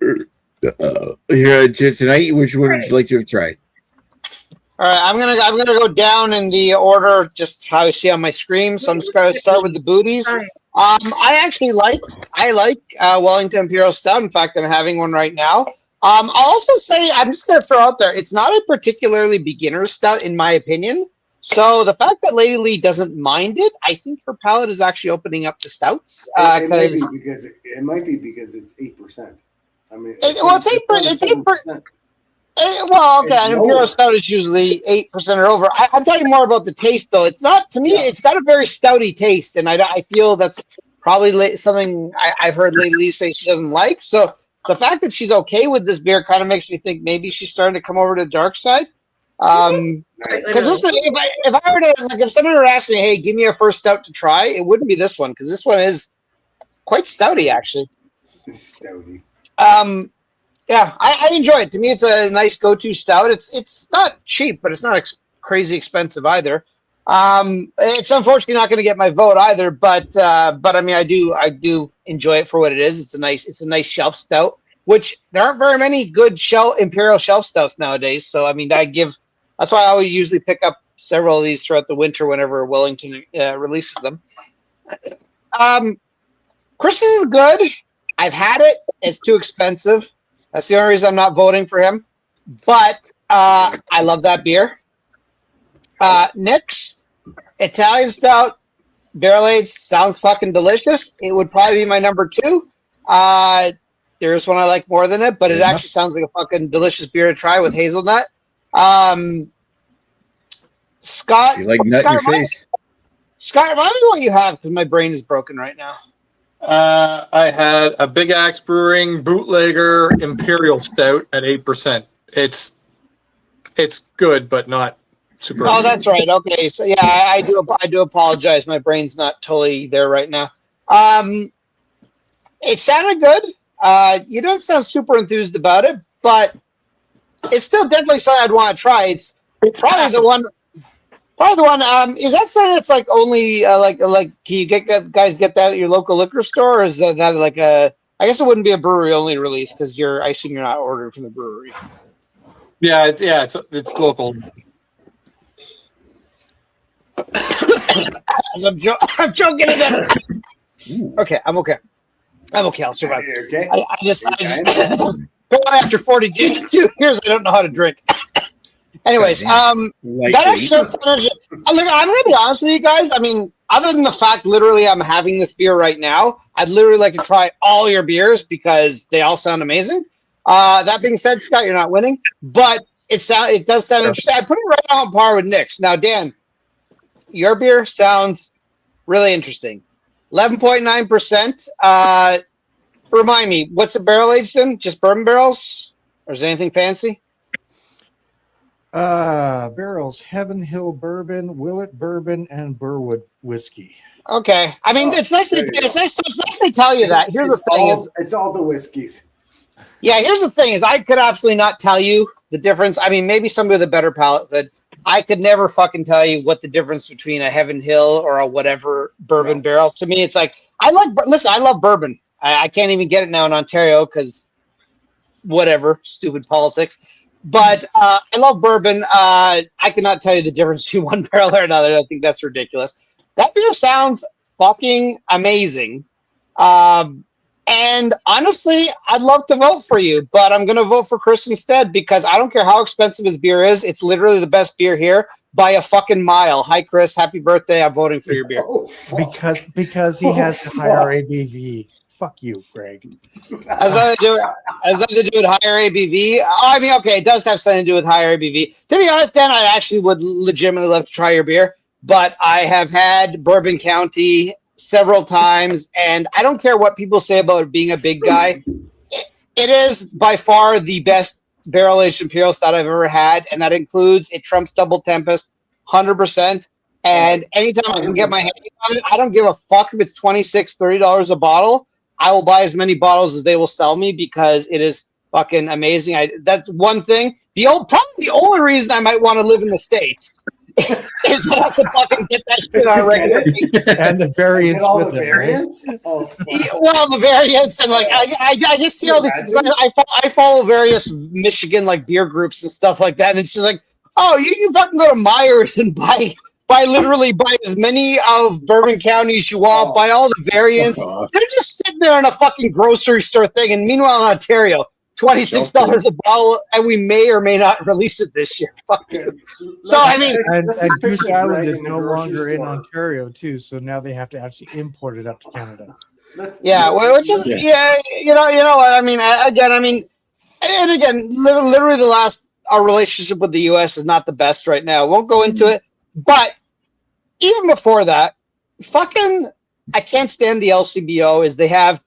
tonight, which one would you like to have tried? All right, I'm gonna go down in the order just how I see on my screen. So I'm just gonna start with the booties. I like Wellington Imperial Stout. In fact, I'm having one right now. I'll also say, I'm just going to throw out there, it's not a particularly beginner stout, in my opinion. So the fact that Lady Lee doesn't mind it, I think her palate is actually opening up to stouts. It might be because it's 8%. I mean, it's 8%. Well, okay, an Imperial Stout is usually 8% or over. I'm talking more about the taste, though. It's not, to me, it's got a very stouty taste, and I feel that's probably something I've heard Lady Lee say she doesn't like. So the fact that she's okay with this beer kind of makes me think maybe she's starting to come over to the dark side. Because listen, if I were to, like, if someone were to ask me, hey, give me a first stout to try, it wouldn't be this one, because this one is quite stouty, actually. It's stouty. Yeah, I enjoy it. To me, it's a nice go-to stout. It's not cheap, but it's not crazy expensive either. It's unfortunately not going to get my vote either, but I mean, I do enjoy it for what it is. It's a nice shelf stout, which there aren't very many good imperial shelf stouts nowadays. So I mean, that's why I always usually pick up several of these throughout the winter whenever Wellington releases them. Chris is good. I've had it. It's too expensive. That's the only reason I'm not voting for him. But I love that beer. Nick's Italian Stout Barrel Aged sounds fucking delicious. It would probably be my number 2. There's one I like more than it, but it actually sounds like a fucking delicious beer to try with hazelnut. Scott, You like nut in your face. Scott, remind me what you have because my brain is broken right now. I had a Big Axe Brewing Bootlegger Imperial Stout at 8%. It's good, but not super. Oh, that's right. Okay, so yeah, I do apologize. My brain's not totally there right now. It sounded good. You don't sound super enthused about it, but it's still definitely something I'd want to try. It's probably awesome. the one. Probably the one. Is that something that's like only like can you guys get that at your local liquor store, or is that like a? I guess it wouldn't be a brewery only release because I assume you're not ordering from the brewery. Yeah, it's local. I'm joking again. Okay, I'm okay. I'll survive. Okay. I just after 42 years, I don't know how to drink. Anyways, that actually does sound. Look, I'm gonna be honest with you guys. I mean, other than the fact, literally, I'm having this beer right now. I'd literally like to try all your beers because they all sound amazing. That being said, Scott, you're not winning, but it does sound interesting. I put it right on par with Nick's. Now, Dan, your beer sounds really interesting. 11.9%. Remind me, what's it barrel aged in? Just bourbon barrels, or is it anything fancy? Barrels: Heaven Hill Bourbon, Willett Bourbon, and Burwood Whiskey. Okay, I mean it's nice. It's nice they tell you that. Here's the thing: it's all the whiskeys. Yeah, here's the thing: is I could absolutely not tell you the difference. I mean, maybe somebody with a better palate could. I could never fucking tell you what the difference between a Heaven Hill or a whatever bourbon barrel. To me, it's like I love bourbon. I can't even get it now in Ontario because whatever, stupid politics. But I love bourbon. I cannot tell you the difference between one barrel or another. I think that's ridiculous. That beer sounds fucking amazing. And honestly, I'd love to vote for you, but I'm going to vote for Chris instead because I don't care how expensive his beer is. It's literally the best beer here by a fucking mile. Hi, Chris. Happy birthday. I'm voting for your beer. Because he has a higher ABV. Fuck you, Greg. Has nothing to do with higher ABV. I mean, okay, it does have something to do with higher ABV. To be honest, Dan, I actually would legitimately love to try your beer, but I have had Bourbon County several times, and I don't care what people say about being a big guy. It is by far the best barrel-aged Imperial Stout I've ever had, and that includes it trumps Double Tempest 100%. And anytime I can get my hands on it, I don't give a fuck if it's $26, $30 a bottle. I will buy as many bottles as they will sell me because it is fucking amazing. That's one thing. Probably the only reason I might want to live in the States is that I could fucking get that shit on a regular basis. And the variants with the variants? Oh, well, the variants and like I just see all these. I follow various Michigan like beer groups and stuff like that, and it's just like, oh, you can fucking go to Myers and buy as many of Bourbon County as you want, buy all the variants. They're just sitting there in a fucking grocery store thing. And meanwhile, in Ontario, $26 a bottle, and we may or may not release it this year. So, I mean... And Goose Island is no longer in Ontario, too, so now they have to actually import it up to Canada. Yeah, which is... Yeah, you know what? I mean, literally our relationship with the U.S. is not the best right now. Won't go into it. But even before that, I can't stand the LCBO is they have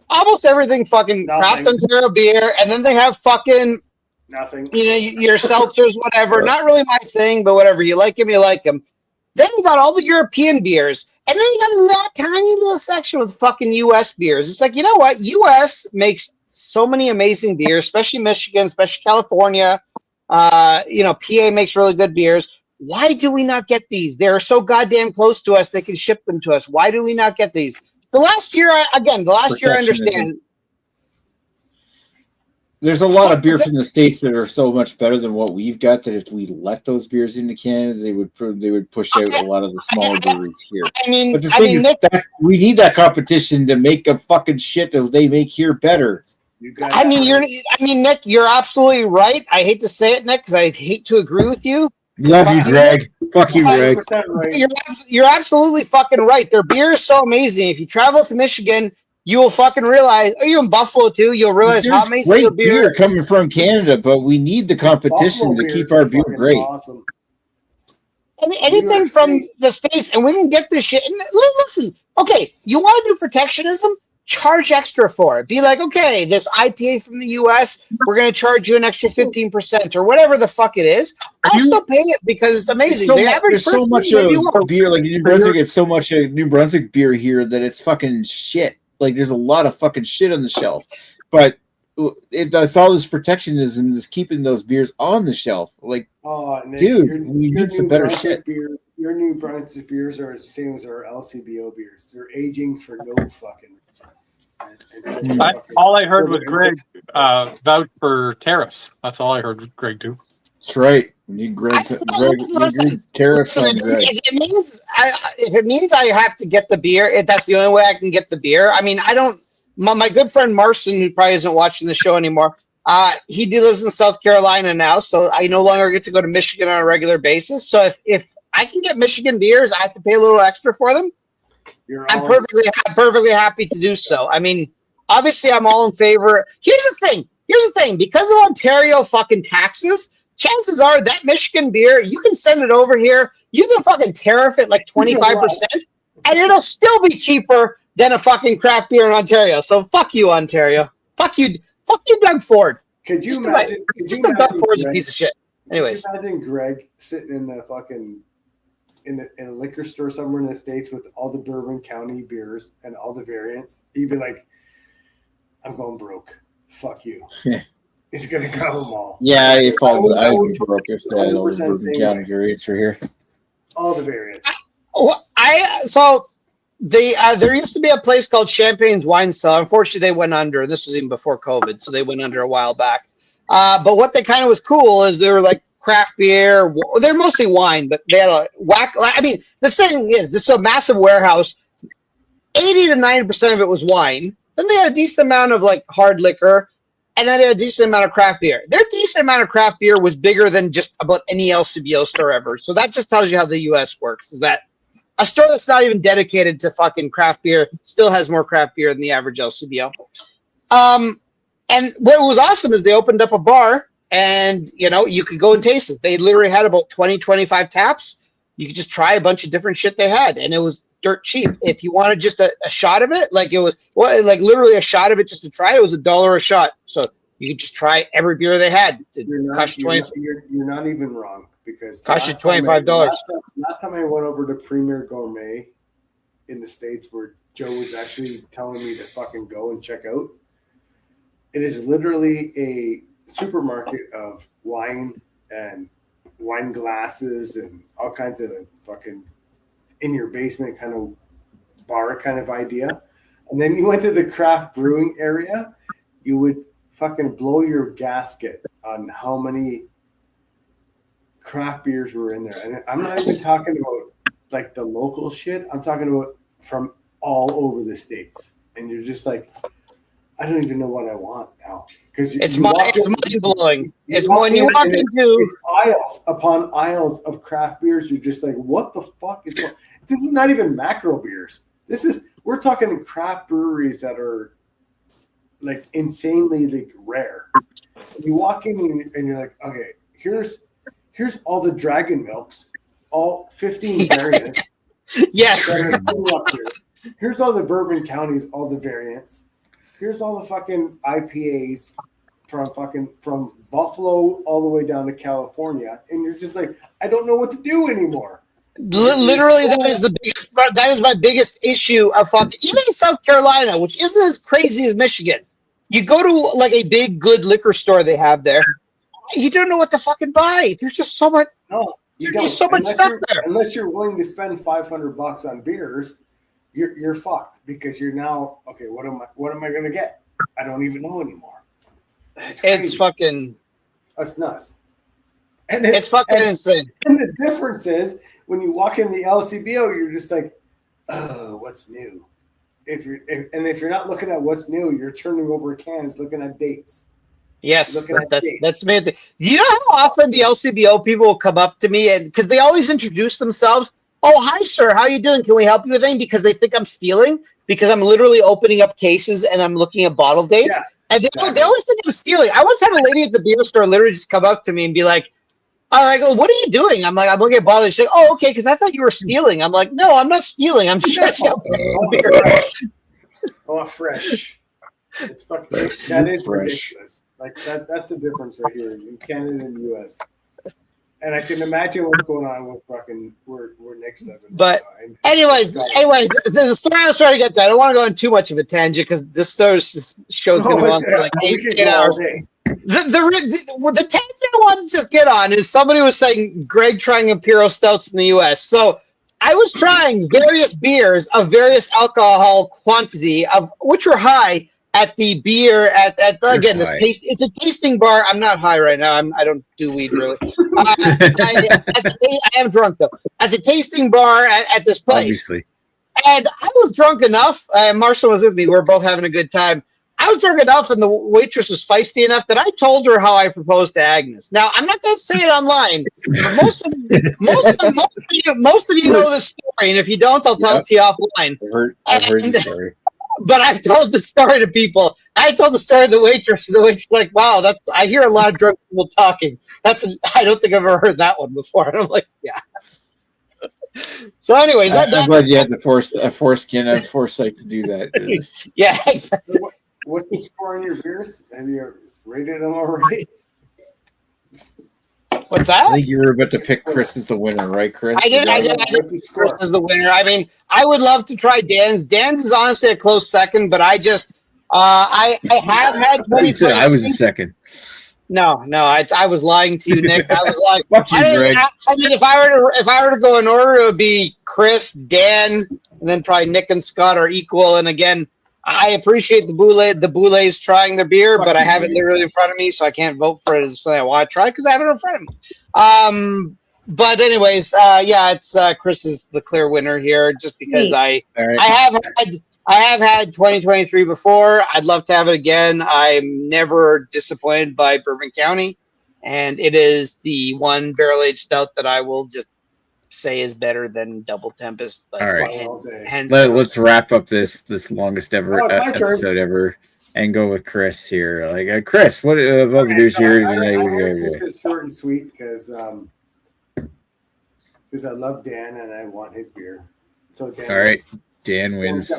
almost everything fucking craft Ontario beer, and then they have fucking nothing. Your seltzers, whatever. Not really my thing, but whatever. You like them, you like them. Then you got all the European beers, and then you got that tiny little section with fucking U.S. beers. It's like, you know what? U.S. makes so many amazing beers, especially Michigan, especially California. PA makes really good beers. Why do we not get these? They're so goddamn close to us, they can ship them to us. Why do we not get these? The last year, I understand. There's a lot of beer from the States that are so much better than what we've got that if we let those beers into Canada, they would push out a lot of the smaller breweries here. But the thing is, Nick, we need that competition to make the fucking shit that they make here better. Nick, you're absolutely right. I hate to say it, Nick, because I hate to agree with you. Love you, Greg. Fuck you, Greg. Right. You're absolutely fucking right. Their beer is so amazing. If you travel to Michigan, you will fucking realize, you in Buffalo too, you'll realize how amazing great their beer is. coming from Canada, but we need the competition to keep our beer great. Awesome. Anything from the States, and we can get this shit. And listen, okay, you want to do protectionism? Charge extra for it. Be like, okay, this IPA from the US, we're going to charge you an extra 15% or whatever the fuck it is. I'll still pay it because it's amazing. There's so much beer, like New Brunswick gets so much New Brunswick beer here that it's fucking shit. Like there's a lot of fucking shit on the shelf, but it's all this protectionism that's keeping those beers on the shelf. Like, Nick, dude, we need some better shit. Your New Brunswick beers are the same as our LCBO beers. They're aging for no fucking reason. All I heard was Greg vouch for tariffs. That's all I heard Greg do. That's right. We need tariffs on Greg. If it means I have to get the beer, that's the only way I can get the beer. I mean, I don't. My good friend Marson, who probably isn't watching the show anymore, he lives in South Carolina now, so I no longer get to go to Michigan on a regular basis. So if I can get Michigan beers, I have to pay a little extra for them. I'm perfectly happy to do so. I mean, obviously, I'm all in favor. Here's the thing. Because of Ontario fucking taxes, chances are that Michigan beer, you can send it over here. You can fucking tariff it like 25%, and it'll still be cheaper than a fucking craft beer in Ontario. So fuck you, Ontario. Fuck you, Doug Ford. Could you imagine? Doug Ford's a piece of shit. Anyways, could you imagine Greg sitting in the fucking in a liquor store somewhere in the States with all the Bourbon County beers and all the variants? He'd be like, "I'm going broke. Fuck you." He's gonna grab them all. Yeah, if I would be broke if they had all the Bourbon County variants for here. All the variants. There used to be a place called Champagne's Wine Cellar. Unfortunately, they went under. This was even before COVID, so they went under a while back. But what they kind of was cool is they were like craft beer. They're mostly wine, but they had a whack. I mean, the thing is, this is a massive warehouse. 80 to 90% of it was wine. Then they had a decent amount of like hard liquor, and then they had a decent amount of craft beer. Their decent amount of craft beer was bigger than just about any LCBO store ever. So that just tells you how the U.S. works. Is that a store that's not even dedicated to fucking craft beer still has more craft beer than the average LCBO. And what was awesome is they opened up a bar and, you could go and taste it. They literally had about 20, 25 taps. You could just try a bunch of different shit they had. And it was dirt cheap. If you wanted just a shot of it, like literally a shot of it just to try, it was $1 a shot. So you could just try every beer they had. You're not even wrong. Because cost you $25. Last time I went over to Premier Gourmet in the States, where Joe was actually telling me to fucking go and check out, it is literally a supermarket of wine and wine glasses and all kinds of fucking in your basement kind of bar kind of idea. And then you went to the craft brewing area, you would fucking blow your gasket on how many craft beers were in there. And I'm not even talking about like the local shit. I'm talking about from all over the States. And you're just like, I don't even know what I want now. Because it's mind-blowing. It's when you walk into it's aisles upon aisles of craft beers. You're just like, what the fuck is going? This is not even macro beers. We're talking craft breweries that are like insanely like rare. You walk in and you're like, okay, here's all the Dragon Milks, all 15 variants. Yes. Here's all the Bourbon Counties, all the variants. Here's all the fucking IPAs from Buffalo all the way down to California, and you're just like, I don't know what to do anymore. Literally, that is my biggest issue of fucking even in South Carolina, which isn't as crazy as Michigan. You go to like a big good liquor store they have there. You don't know what to fucking buy. There's just so much. No, there's just so much stuff there. Unless you're willing to spend $500 on beers, you're fucked because you're now okay. What am I going to get? I don't even know anymore. It's fucking. It's nuts. And it's fucking insane. And the difference is when you walk in the LCBO, you're just like, oh, what's new? If you're not looking at what's new, you're turning over cans, looking at dates. Yes, that's me. Do you know how often the LCBO people will come up to me and because they always introduce themselves? Oh, hi, sir. How you doing? Can we help you with anything? Because they think I'm stealing because I'm literally opening up cases and I'm looking at bottle dates. Yeah, and they always think I'm stealing. I once had a lady at the beer store literally just come up to me and be like, I go, what are you doing? I'm like, I'm looking at bottles. She's like, oh, okay, because I thought you were stealing. I'm like, no, I'm not stealing. I'm just trying to fresh. It's fucking that is fresh. Ridiculous. Like that's the difference right here in Canada and the US. And I can imagine what's going on with fucking we're next level. But anyways, the story I was trying to get to, I don't want to go on too much of a tangent because this show's going to go on for like 8 hours. The tangent I wanted to just get on is somebody was saying Greg trying Imperial Stouts in the US. So I was trying various beers of various alcohol quantity of which were high at the beer at again this taste. It's a tasting bar. I'm not high right now. I don't do weed really. I am drunk though. At the tasting bar at this place. Obviously. And I was drunk enough. Marcel was with me. We were both having a good time. I was drunk enough, and the waitress was feisty enough that I told her how I proposed to Agnes. Now I'm not going to say it online. But most of you know this story, and if you don't, I'll tell it to you offline. I've heard the story. But I've told the story to people. I told the story to the waitress, and the waitress was like, wow, I hear a lot of drunk people talking. I don't think I've ever heard that one before. And I'm like, yeah. So anyways. I'm glad you had the foreskin and foresight to do that. Yeah, exactly. What's the score on your beers? Have you rated them already? What's that? I think you were about to pick Chris as the winner, right, Chris? I did. Chris as the winner. I mean, I would love to try Dan's. Dan's is honestly a close second, but I just, I have had 20. said I was a second. No, I was lying to you, Nick. I was like, fuck you, Greg. I mean, if I were to go in order, it would be Chris, Dan, and then probably Nick and Scott are equal. And again, I appreciate the Boulets trying their beer, but I have it literally in front of me, so I can't vote for it as something I want to try because I have it in front of me. But anyways, yeah, it's Chris is the clear winner here, just because I have had 2023 before. I'd love to have it again. I'm never disappointed by Bourbon County, and it is the one barrel-aged stout that I will just say is better than Double Tempest. Like, all right, let's wrap up this longest ever episode ever and go with Chris here. Like Chris, what of all the beers here? Keep this short and sweet because I love Dan and I want his beer. So Dan, all right, Dan wins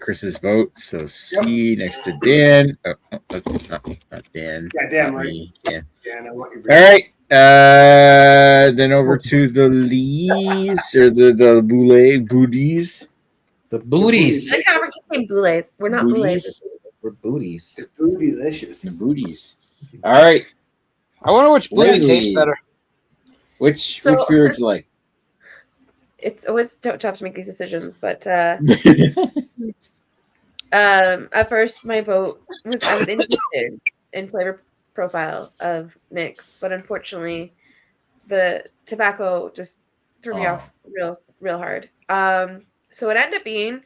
Chris's vote. So C next to Dan. Not Dan. Yeah, Dan, right? Me. Dan. Dan, I want your beer. All right. Then over to the Lees or the booties. The booties. I can't keep boulets. We're not boulets. We're booties. It's bootylicious. The booties. All right. I wonder which booty tastes better. Which beer would you like? It's always tough to make these decisions, but at first my vote was I was interested in flavor profile of Nick's, but unfortunately the tobacco just threw me off real hard. So it ended up being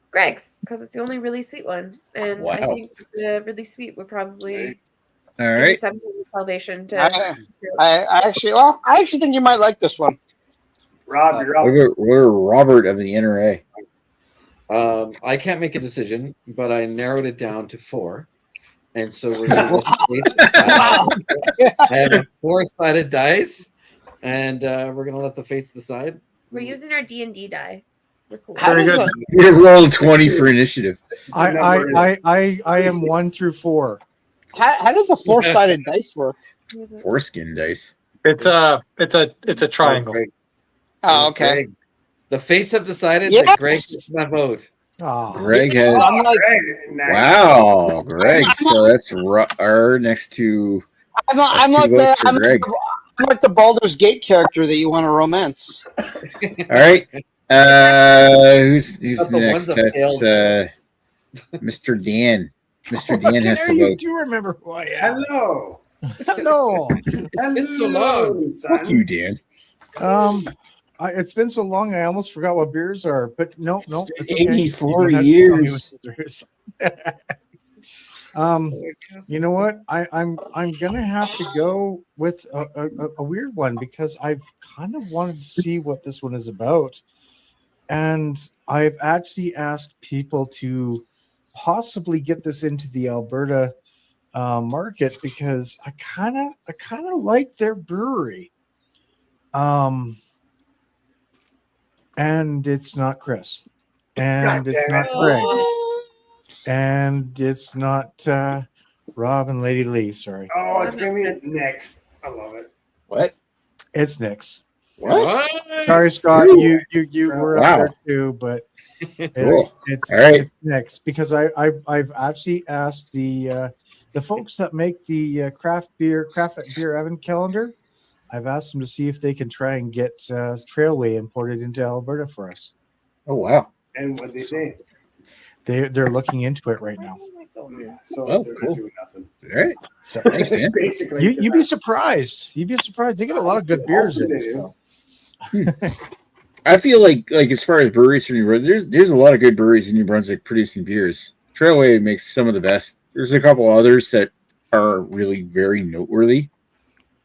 Greg's because it's the only really sweet one, and I think the really sweet would probably all right some sort of salvation to I actually think you might like this one. Rob, you're up. We're Robert of the NRA. I can't make a decision, but I narrowed it down to 4. And so we're going to I have a 4-sided dice, and we're going to let the fates decide. We're using our D&D die. We're cool. Very good. We rolled 20 for initiative. I am 1 through 4. How does a 4-sided dice work? Foreskin dice. It's a triangle. Oh, okay. Greg. The fates have decided that Greg gets my vote. Oh. Greg has. Wow, Greg. So that's our next two. I'm like the Baldur's Gate character that you want to romance. All right. Who's next? That's Mr. Dan. Mr. Dan has to You vote. do remember who I am. Hello. Hello. It's been so long. Fuck you, Dan. It's been so long. I almost forgot what beers are. But no, It's been it's okay. 84 You don't have to tell me years. what there is. You know what? I'm gonna have to go with a weird one because I've kind of wanted to see what this one is about, and I've actually asked people to possibly get this into the Alberta market because I kind of like their brewery. And it's not Chris, and it's not Greg, and it's not Rob and Lady Lee. Sorry. Oh, it's gonna be next. I love it. What? It's Nick's. What? Sorry, Scott. You were Wow. up there too, but it's All right. it's Nick's because I've actually asked the folks that make the craft beer Evan calendar. I've asked them to see if they can try and get Trailway imported into Alberta for us. Oh, wow. And what they say? They're looking into it right now. Yeah, so Oh, they're cool. not doing nothing. All right. So Thanks, Dan. Basically, you'd be surprised. You'd be surprised. They get a lot of good beers in They this. do. I feel like as far as breweries from New Brunswick, there's a lot of good breweries in New Brunswick producing beers. Trailway makes some of the best. There's a couple others that are really very noteworthy.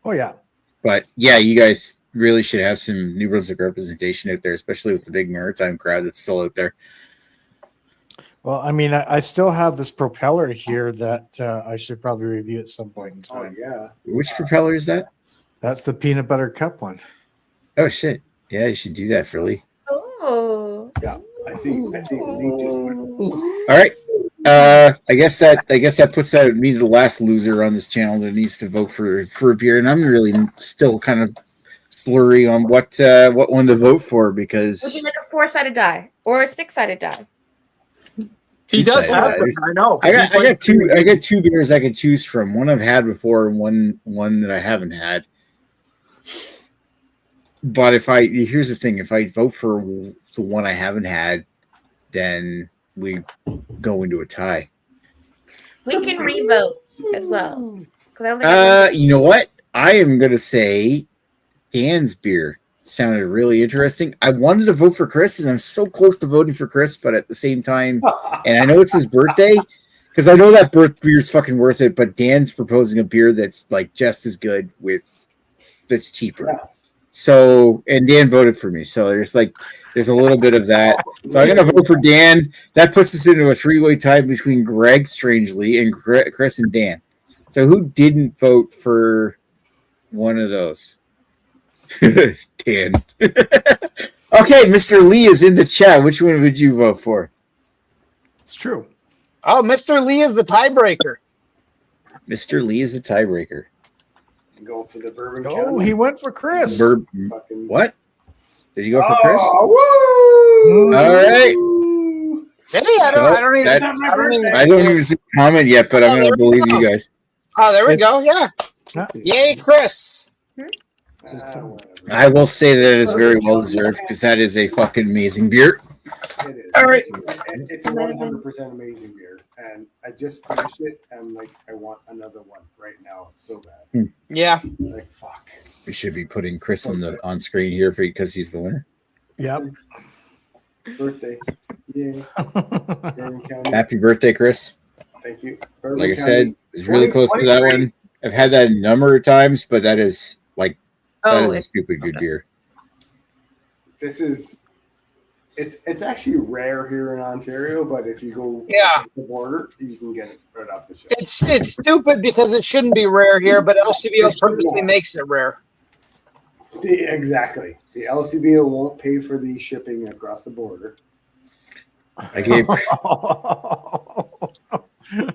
Oh yeah. But yeah, you guys really should have some New Brunswick representation out there, especially with the big maritime crowd that's still out there. Well, I mean, I still have this propeller here that I should probably review at some point in Oh time. yeah. Which propeller is that? That's the peanut butter cup one. Oh shit! Yeah, you should do that, Philly. Oh. Yeah. I think Lee just went. All right. I guess that puts out me the last loser on this channel that needs to vote for a beer, and I'm really still kind of blurry on what one to vote for Would because you like a 4-sided die or a 6-sided die? He does Two-sided have them, dice. I know. I got two beers I could choose from. One I've had before, and one that I haven't had. But here's the thing: if I vote for the one I haven't had, then we go into a tie. We can revote as well. 'Cause I don't think I You know what? I am gonna say Dan's beer sounded really interesting. I wanted to vote for Chris, and I'm so close to voting for Chris, but at the same time, and I know it's his birthday, because I know that beer's fucking worth it. But Dan's proposing a beer that's like just as good that's cheaper. Yeah. So, and Dan voted for me, so there's a little bit of that. So I'm gonna vote for Dan. That puts us into a 3-way tie between Greg, strangely, and Chris and Dan. So who didn't vote for one of those? Dan. Okay, Mr. Lee is in the chat. Which one would you vote for? It's true. Oh, Mr. Lee is the tiebreaker. Mr. Lee is the tiebreaker. Going for the bourbon. Oh, County. he went for Chris. Fucking- What? Did you go for Chris? Oh, woo! All right. Maybe I don't even. that- I don't even. I don't even see a comment yet, but I'm Oh, going to there we believe go. you guys. Oh, there we go. Yeah. Huh? Yay, Chris. Whatever. I will say that it is very well deserved because that is a fucking amazing beer. It is. All right. It's 100% amazing beer, and I just finished it, and like I want another one right now. It's so bad. Yeah. Like fuck. We should be putting Chris on screen here because he's the winner. Yep. Birthday. Yay. Bourbon County. Happy birthday, Chris. Thank you. Bourbon Like I County. said, it's really close to that one. I've had that a number of times, but that is Oh, a stupid good beer. This is. It's actually rare here in Ontario, but if you go Yeah. to the border, you can get it right off the shelf. It's stupid because it shouldn't be rare here, but LCBO purposely makes it rare. Exactly. The LCBO won't pay for the shipping across the border. I gave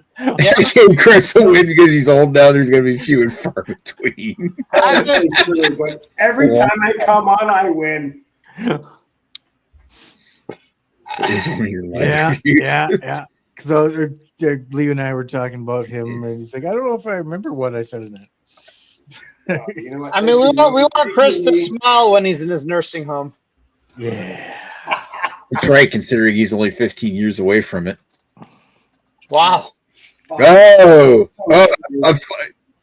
Yeah. I gave Chris a win because he's old now. There's going to be few and far between. I just, But every time I come on, I win. It's one of your life Yeah, reviews. yeah. Because Lee and I were talking about him, and he's like, I don't know if I remember what I said in that. You know what? I mean, we want Chris to smile when he's in his nursing home. Yeah. That's right, considering he's only 15 years away from it. Wow. Oh,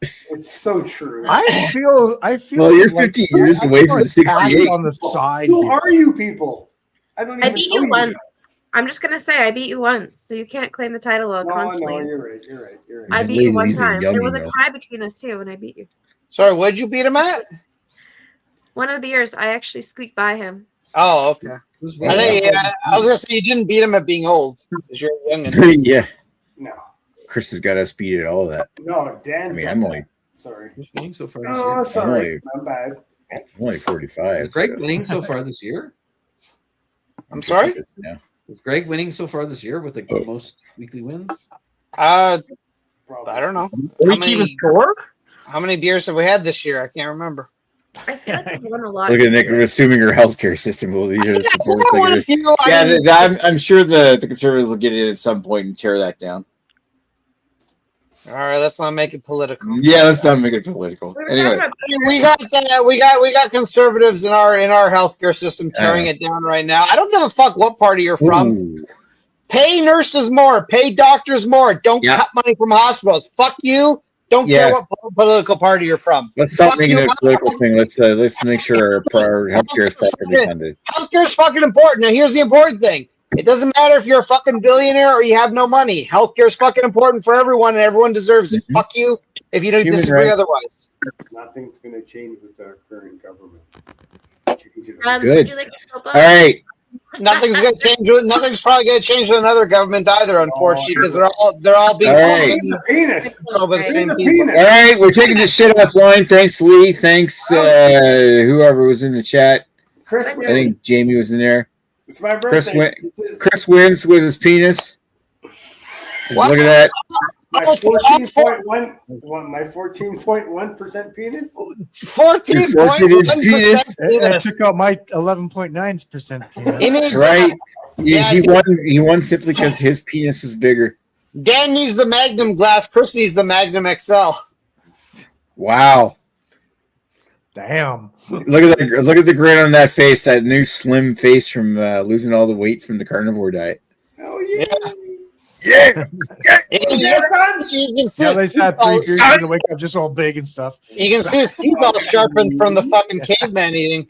It's so true. I feel. well, you're 50 years away from 68. On the side. Who here. are you people? I don't I even beat know you once. guys. I'm just gonna say I beat you once, so you can't claim the title No, constantly. you're right. You're right. You're right. I beat you one Ladies are time. There was yummy, a though. tie between us too, and I beat you. Sorry, what'd you beat him at? One of the years, I actually squeaked by him. Oh, okay. Who's I winning? think I was gonna say you didn't beat him at being old because you're young. And Yeah, No. Chris has got us beat at all that. No, I Dan's. mean, got I'm that. only Sorry. Who's winning so far this Oh, year? sorry. My bad. I'm only 45. Is Greg so winning so far this year? I'm sorry. Yeah. Is Greg winning so far this year with the most weekly wins? I Probably. don't know. Reach even score? How many beers have we had this year? I can't remember. I feel like I've won a lot. Look at Nick assuming her healthcare system will be here to support us. I Like won it a is. few, I Yeah, mean- I'm sure the conservatives will get in at some point and tear that down. All right, let's not make it political. Yeah, let's not make it political. We were Anyway, talking about We got conservatives in our healthcare system tearing it down right now. I don't give a fuck what party you're from. ooh, Pay nurses more. Pay doctors more. Don't Yeah. cut money from hospitals. Fuck you. Don't Yeah. care what political party you're from. let's stop Fuck making you. it a political thing. Let's make sure our healthcare is properly funded. Healthcare is fucking important. Now, here's the important thing. It doesn't matter if you're a fucking billionaire or you have no money. Healthcare is fucking important for everyone, and everyone deserves it. Mhm. Fuck you if you don't Human disagree right. otherwise. Nothing's going to change with our current government. Change it. Would Good. you like your soap All right, Nothing's gonna change. Nothing's probably gonna change with another government either, unfortunately, because they're all being All right. The penis. controlled by the Give same the people. penis. all right. We're taking this shit offline. Thanks, Lee. Thanks, whoever was in the chat. Chris I wins. think Jamie was in there. It's my Chris birthday. went- This is Chris wins with his penis. What? Look at that. my 14.1% penis. 14 14-inch penis. I took out my 11.9% penis. He needs That's right. Yeah, He won simply because his penis was bigger. Dan needs the Magnum glass. Chris needs the Magnum XL. Wow. Damn. Look at that! Look at the grin on that face. That new slim face from losing all the weight from the carnivore diet. Oh yeah. Yeah. You can see Now his they had teeth 3 all- beers and to wake up just all big and stuff. you can see his teeth all sharpened from the fucking caveman eating.